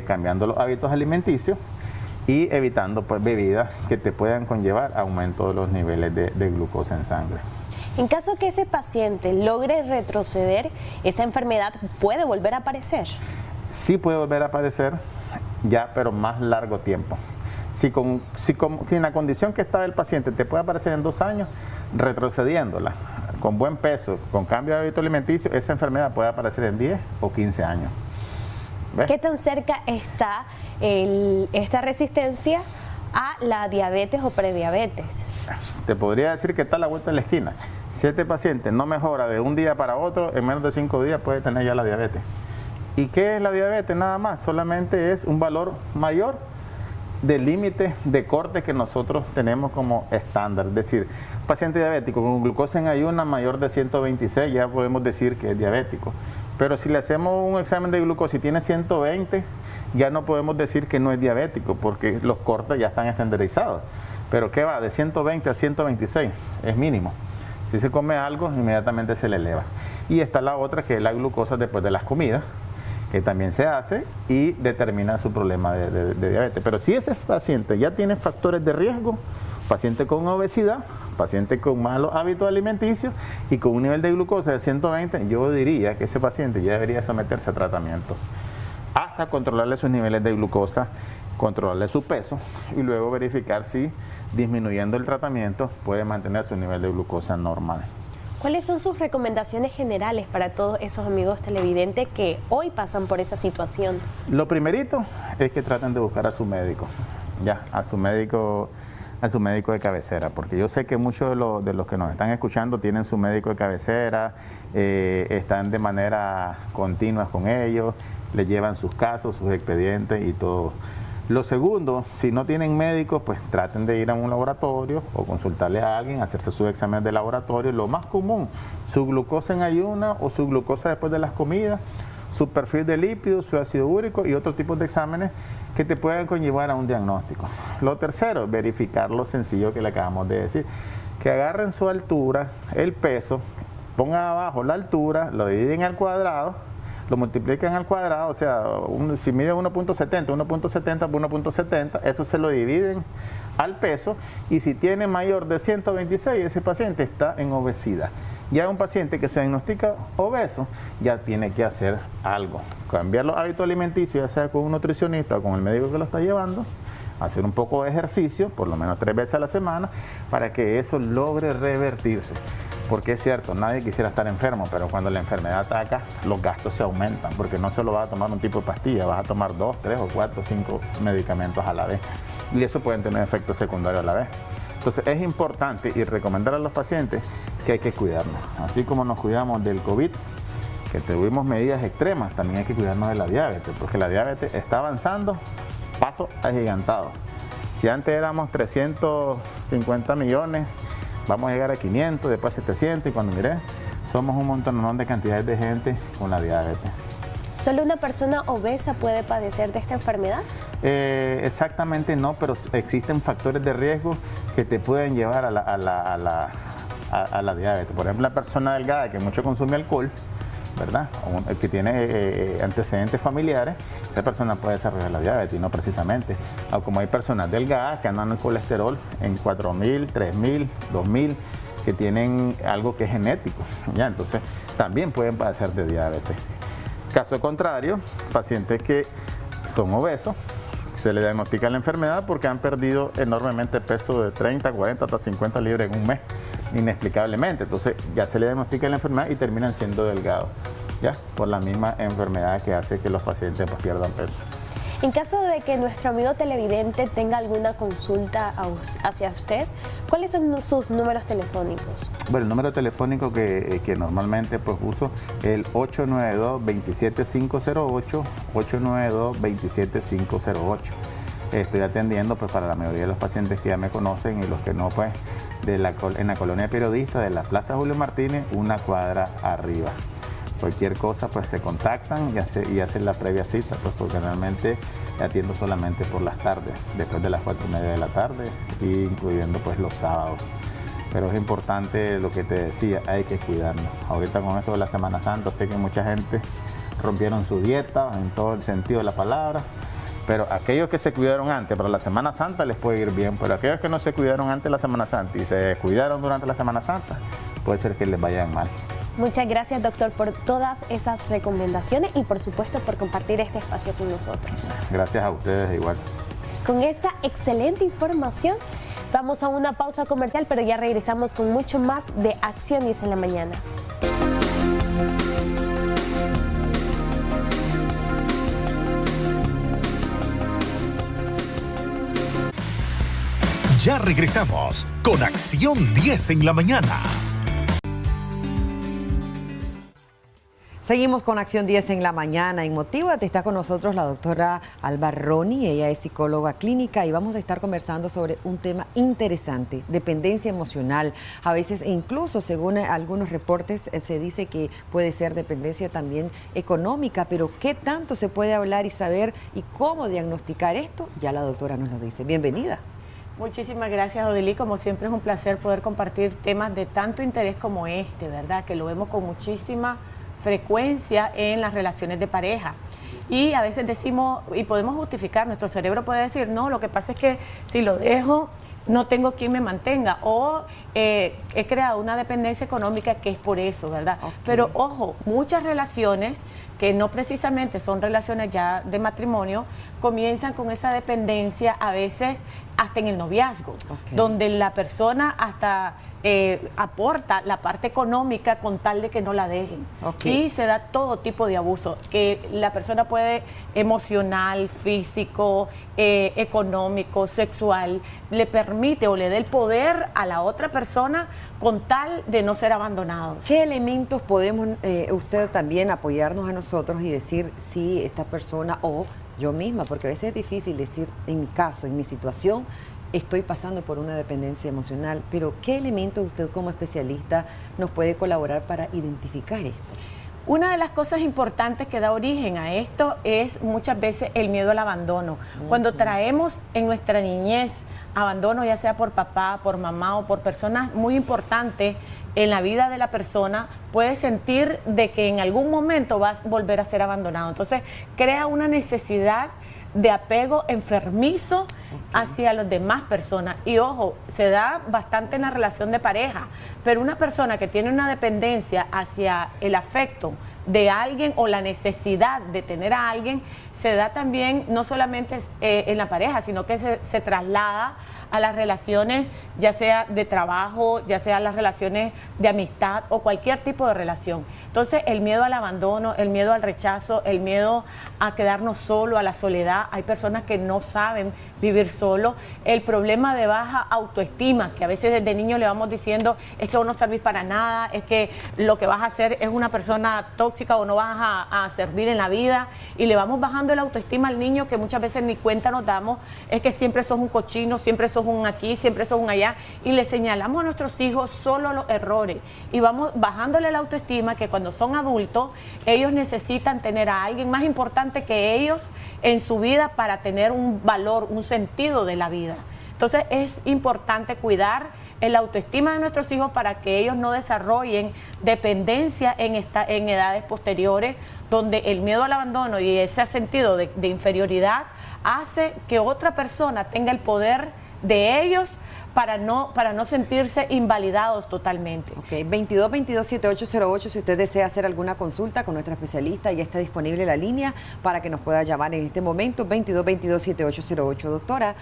cambiando los hábitos alimenticios y evitando pues, bebidas que te puedan conllevar aumento de los niveles de glucosa en sangre. En caso que ese paciente logre retroceder, ¿esa enfermedad puede volver a aparecer? Sí puede volver a aparecer, ya, pero más largo tiempo. Si en la condición que estaba el paciente te puede aparecer en 2 años, retrocediéndola, con buen peso, con cambio de hábito alimenticio, esa enfermedad puede aparecer en 10 o 15 años. ¿Ves? ¿Qué tan cerca está esta resistencia a la diabetes o prediabetes? Te podría decir que está a la vuelta de la esquina. Si este paciente no mejora de un día para otro, en menos de 5 días puede tener ya la diabetes. ¿Y qué es la diabetes? Nada más, solamente es un valor mayor del límite de corte que nosotros tenemos como estándar. Es decir, paciente diabético con glucosa en ayuna mayor de 126 ya podemos decir que es diabético. Pero si le hacemos un examen de glucosa y tiene 120, ya no podemos decir que no es diabético, porque los cortes ya están estandarizados. Pero ¿qué va? De 120 a 126 es mínimo. Si se come algo, inmediatamente se le eleva. Y está la otra, que es la glucosa después de las comidas, que también se hace y determina su problema de diabetes. Pero si ese paciente ya tiene factores de riesgo, paciente con obesidad, paciente con malos hábitos alimenticios y con un nivel de glucosa de 120, yo diría que ese paciente ya debería someterse a tratamiento hasta controlarle sus niveles de glucosa, controlarle su peso y luego verificar si disminuyendo el tratamiento puede mantener su nivel de glucosa normal. ¿Cuáles son sus recomendaciones generales para todos esos amigos televidentes que hoy pasan por esa situación? Lo primerito es que traten de buscar a su médico, a su médico de cabecera, porque yo sé que muchos de los que nos están escuchando tienen su médico de cabecera, están de manera continua con ellos, le llevan sus casos, sus expedientes y todo. Lo segundo, si no tienen médicos, pues traten de ir a un laboratorio o consultarle a alguien, hacerse sus exámenes de laboratorio. Lo más común, su glucosa en ayuna o su glucosa después de las comidas, su perfil de lípidos, su ácido úrico y otros tipos de exámenes que te puedan conllevar a un diagnóstico. Lo tercero, verificar lo sencillo que le acabamos de decir, que agarren su altura, el peso, pongan abajo la altura, lo dividen al cuadrado, lo multiplican al cuadrado, o sea, si mide 1.70 por 1.70, eso se lo dividen al peso, y si tiene mayor de 126, ese paciente está en obesidad. Ya un paciente que se diagnostica obeso ya tiene que hacer algo, cambiar los hábitos alimenticios, ya sea con un nutricionista o con el médico que lo está llevando, hacer un poco de ejercicio, por lo menos 3 veces a la semana, para que eso logre revertirse. Porque es cierto, nadie quisiera estar enfermo, pero cuando la enfermedad ataca, los gastos se aumentan, porque no solo vas a tomar un tipo de pastilla, vas a tomar 2, 3 o 4, 5 medicamentos a la vez. Y eso pueden tener efectos secundarios a la vez. Entonces es importante y recomendar a los pacientes que hay que cuidarnos. Así como nos cuidamos del COVID, que tuvimos medidas extremas, también hay que cuidarnos de la diabetes, porque la diabetes está avanzando, paso agigantado. Si antes éramos 350 millones, vamos a llegar a 500, después a 700 y cuando miré, somos un montón de cantidades de gente con la diabetes. ¿Solo una persona obesa puede padecer de esta enfermedad? Exactamente no, pero existen factores de riesgo que te pueden llevar a la diabetes. Por ejemplo, la persona delgada que mucho consume alcohol, ¿verdad? O que tiene antecedentes familiares, esa persona puede desarrollar la diabetes y no precisamente. O como hay personas delgadas que andan el colesterol en 4.000, 3.000, 2.000, que tienen algo que es genético, ¿ya? Entonces también pueden padecer de diabetes. Caso contrario, pacientes que son obesos, se le diagnostica la enfermedad porque han perdido enormemente peso de 30, 40 hasta 50 libras en un mes, inexplicablemente. Entonces ya se le diagnostica la enfermedad y terminan siendo delgados, ¿ya? Por la misma enfermedad que hace que los pacientes pues, pierdan peso. En caso de que nuestro amigo televidente tenga alguna consulta hacia usted, ¿cuáles son sus números telefónicos? Bueno, el número telefónico que normalmente pues, uso es el 892-27508, 892-27508. Estoy atendiendo pues, para la mayoría de los pacientes que ya me conocen y los que no, pues en la colonia Periodista de la Plaza Julio Martínez, una cuadra arriba. Cualquier cosa pues se contactan y hacen la previa cita, pues porque realmente atiendo solamente por las tardes, después de las 4:30 de la tarde, incluyendo pues los sábados. Pero es importante lo que te decía, hay que cuidarnos. Ahorita con esto de la Semana Santa sé que mucha gente rompieron su dieta en todo el sentido de la palabra, pero aquellos que se cuidaron antes para la Semana Santa les puede ir bien, pero aquellos que no se cuidaron antes de la Semana Santa y se cuidaron durante la Semana Santa, puede ser que les vayan mal. Muchas gracias, doctor, por todas esas recomendaciones y por supuesto por compartir este espacio con nosotros. Gracias a ustedes igual. Con esa excelente información vamos a una pausa comercial, pero ya regresamos con mucho más de Acción 10 en la mañana. Ya regresamos con Acción 10 en la mañana. Seguimos con Acción 10 en la mañana. En Motívate está con nosotros la doctora Alba Roni. Ella es psicóloga clínica y vamos a estar conversando sobre un tema interesante, dependencia emocional. A veces, e incluso según algunos reportes, se dice que puede ser dependencia también económica, pero ¿qué tanto se puede hablar y saber y cómo diagnosticar esto? Ya la doctora nos lo dice. Bienvenida. Muchísimas gracias, Odilí. Como siempre es un placer poder compartir temas de tanto interés como este, ¿verdad? Que lo vemos con muchísima frecuencia en las relaciones de pareja. Y a veces decimos, y podemos justificar, nuestro cerebro puede decir, no, lo que pasa es que si lo dejo, no tengo quien me mantenga, o he creado una dependencia económica que es por eso, ¿verdad? Okay. Pero ojo, muchas relaciones que no precisamente son relaciones ya de matrimonio, comienzan con esa dependencia a veces hasta en el noviazgo, okay, donde la persona hasta aporta la parte económica con tal de que no la dejen. Okay. Y se da todo tipo de abuso, que la persona puede emocional, físico, económico, sexual, le permite o le da el poder a la otra persona con tal de no ser abandonados. ¿Qué elementos podemos usted también apoyarnos a nosotros y decir si esta persona o yo misma, porque a veces es difícil decir en mi caso, en mi situación, estoy pasando por una dependencia emocional, pero ¿qué elementos usted como especialista nos puede colaborar para identificar esto? Una de las cosas importantes que da origen a esto es muchas veces el miedo al abandono. Cuando traemos en nuestra niñez abandono, ya sea por papá, por mamá o por personas muy importantes en la vida de la persona, puede sentir de que en algún momento va a volver a ser abandonado. Entonces crea una necesidad de apego enfermizo hacia las demás personas. Y ojo, se da bastante en la relación de pareja, pero una persona que tiene una dependencia hacia el afecto de alguien o la necesidad de tener a alguien, se da también no solamente en la pareja, sino que se traslada a las relaciones, ya sea de trabajo, ya sea las relaciones de amistad o cualquier tipo de relación. Entonces, el miedo al abandono, el miedo al rechazo, el miedo a quedarnos solo, a la soledad. Hay personas que no saben vivir solo. El problema de baja autoestima, que a veces desde niño le vamos diciendo, es que vos no servís para nada, es que lo que vas a hacer es una persona tóxica o no vas a servir en la vida. Y le vamos bajando la autoestima al niño, que muchas veces ni cuenta nos damos, es que siempre sos un cochino, siempre sos un aquí, siempre sos un allá. Y le señalamos a nuestros hijos solo los errores. Y vamos bajándole la autoestima, que cuando son adultos, ellos necesitan tener a alguien más importante que ellos en su vida para tener un valor, un sentido de la vida. Entonces es importante cuidar el autoestima de nuestros hijos para que ellos no desarrollen dependencia en edades posteriores, donde el miedo al abandono y ese sentido de inferioridad hace que otra persona tenga el poder de ellos para no sentirse invalidados totalmente. Ok, 2222-7808, si usted desea hacer alguna consulta con nuestra especialista, ya está disponible la línea para que nos pueda llamar en este momento, 2222-7808. Doctora,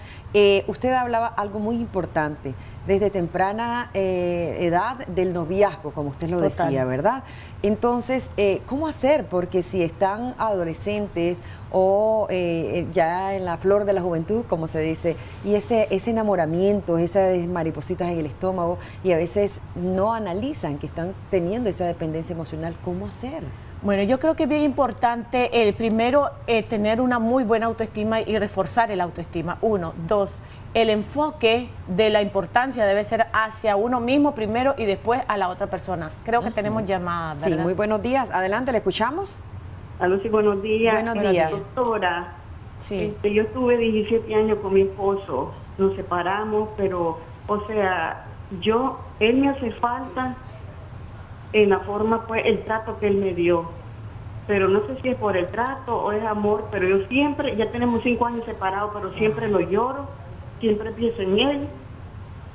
usted hablaba algo muy importante, desde temprana edad del noviazgo, como usted lo decía, ¿verdad? Entonces, ¿cómo hacer? Porque si están adolescentes o ya en la flor de la juventud, como se dice, y ese enamoramiento, esas maripositas en el estómago, y a veces no analizan que están teniendo esa dependencia emocional, ¿cómo hacer? Bueno, yo creo que es bien importante, primero, tener una muy buena autoestima y reforzar el autoestima. 1, 2, el enfoque de la importancia debe ser hacia uno mismo primero y después a la otra persona. Creo que tenemos llamadas, ¿verdad? Sí, muy buenos días. Adelante, ¿le escuchamos? Aló, sí, buenos días. Buenos días. Doctora, sí. Yo estuve 17 años con mi esposo, nos separamos, pero, o sea, él me hace falta en la forma, pues, el trato que él me dio. Pero no sé si es por el trato o es amor, pero yo siempre, ya tenemos 5 años separados, pero siempre lo lloro, siempre pienso en él,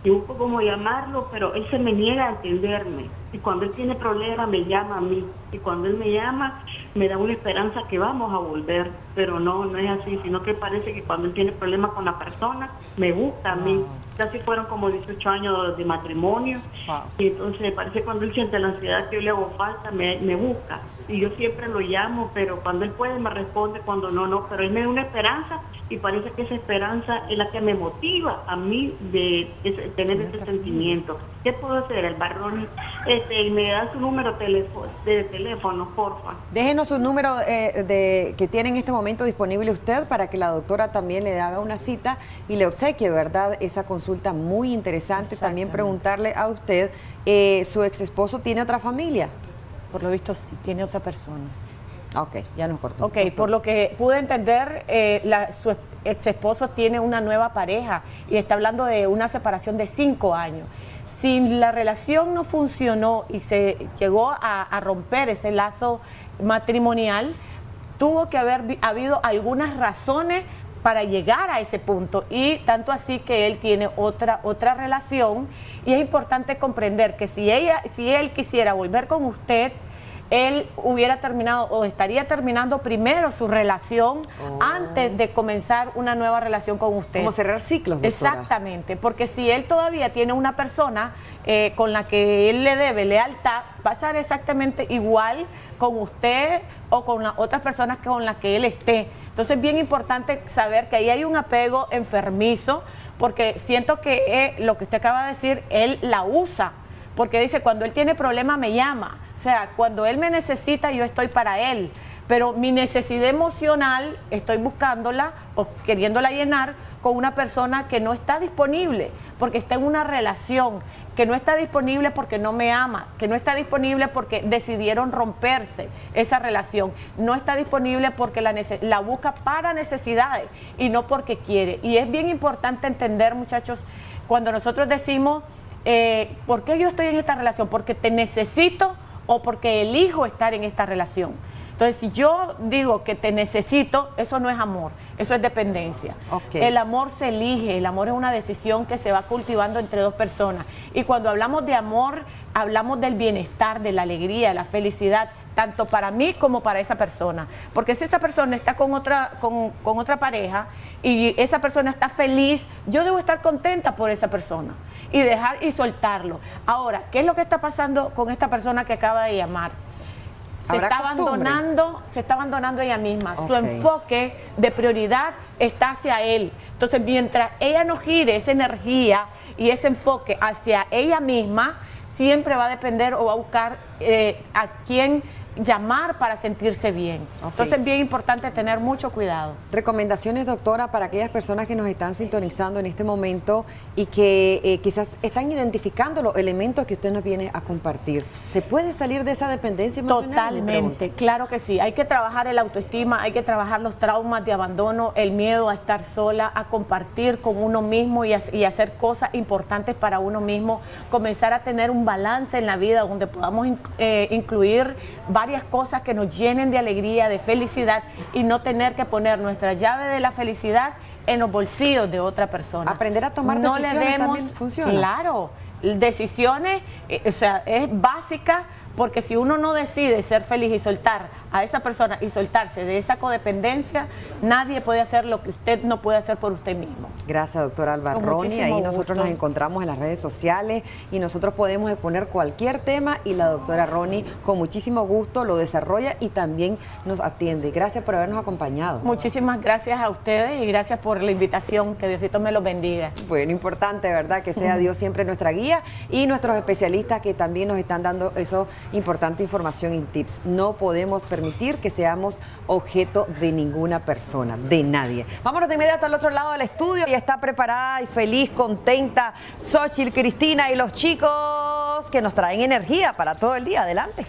y busco cómo llamarlo, pero él se me niega a entenderme. Y cuando él tiene problemas me llama a mí. Y cuando él me llama me da una esperanza que vamos a volver. Pero no es así, sino que parece que cuando él tiene problemas con la persona me busca a mí. Casi fueron como 18 años de matrimonio. Y entonces parece que cuando él siente la ansiedad que yo le hago falta, me busca. Y yo siempre lo llamo, pero cuando él puede me responde, cuando no. Pero él me da una esperanza y parece que esa esperanza es la que me motiva a mí de tener ese sentimiento. ¿Qué puedo hacer? El varón, me da su número de teléfono, porfa. Déjenos su número que tiene en este momento disponible usted para que la doctora también le haga una cita y le obsequie, ¿verdad?, esa consulta muy interesante. También preguntarle a usted, ¿su ex esposo tiene otra familia? Por lo visto sí, tiene otra persona. Ok, ya nos cortó. Ok, por lo que pude entender, su ex esposo tiene una nueva pareja y está hablando de una separación de 5 años. Si la relación no funcionó y se llegó a romper ese lazo matrimonial, tuvo que haber habido algunas razones para llegar a ese punto, y tanto así que él tiene otra relación, y es importante comprender que si él quisiera volver con usted, él hubiera terminado o estaría terminando primero su relación antes de comenzar una nueva relación con usted. Como cerrar ciclos, doctora. Exactamente, porque si él todavía tiene una persona con la que él le debe lealtad, va a ser exactamente igual con usted o con las otras personas con las que él esté. Entonces es bien importante saber que ahí hay un apego enfermizo, porque siento que lo que usted acaba de decir, él la usa. Porque dice, cuando él tiene problemas me llama. O sea, cuando él me necesita, yo estoy para él. Pero mi necesidad emocional, estoy buscándola o queriéndola llenar con una persona que no está disponible, porque está en una relación, que no está disponible porque no me ama, que no está disponible porque decidieron romperse esa relación, no está disponible porque la busca para necesidades y no porque quiere. Y es bien importante entender, muchachos, cuando nosotros decimos, ¿por qué yo estoy en esta relación? ¿Porque te necesito o porque elijo estar en esta relación? Entonces, si yo digo que te necesito, eso no es amor, eso es dependencia. El amor se elige, el amor es una decisión que se va cultivando entre dos personas. Y cuando hablamos de amor, hablamos del bienestar, de la alegría, de la felicidad, tanto para mí como para esa persona. Porque si esa persona está con otra pareja y esa persona está feliz, yo debo estar contenta por esa persona y dejar y soltarlo. Ahora, ¿qué es lo que está pasando con esta persona que acaba de llamar? Se está abandonando ella misma. Su enfoque de prioridad está hacia él. Entonces, mientras ella no gire esa energía y ese enfoque hacia ella misma, siempre va a depender o va a buscar a quién llamar para sentirse bien. Entonces es bien importante tener mucho cuidado. Recomendaciones, doctora, para aquellas personas que nos están sintonizando en este momento y que quizás están identificando los elementos que usted nos viene a compartir. ¿Se puede salir de esa dependencia emocional? Totalmente, claro que sí. Hay que trabajar el autoestima, hay que trabajar los traumas de abandono, el miedo a estar sola, a compartir con uno mismo y hacer cosas importantes para uno mismo, comenzar a tener un balance en la vida donde podamos incluir varias cosas que nos llenen de alegría, de felicidad y no tener que poner nuestra llave de la felicidad en los bolsillos de otra persona. Aprender a tomar decisiones también funciona. Claro, decisiones, o sea, es básica, porque si uno no decide ser feliz y soltar a esa persona y soltarse de esa codependencia, nadie puede hacer lo que usted no puede hacer por usted mismo. Gracias, doctora Alba Roni. Ahí nosotros nos encontramos en las redes sociales y nosotros podemos exponer cualquier tema y la doctora Roni con muchísimo gusto lo desarrolla y también nos atiende. Gracias por habernos acompañado. Muchísimas gracias a ustedes y gracias por la invitación. Que Diosito me los bendiga. Bueno, importante, ¿verdad? Que sea Dios siempre nuestra guía y nuestros especialistas que también nos están dando eso importante información y tips. No podemos permitir que seamos objeto de ninguna persona, de nadie. Vámonos de inmediato al otro lado del estudio. Ya está preparada y feliz, contenta Xochitl, Cristina y los chicos que nos traen energía para todo el día. Adelante.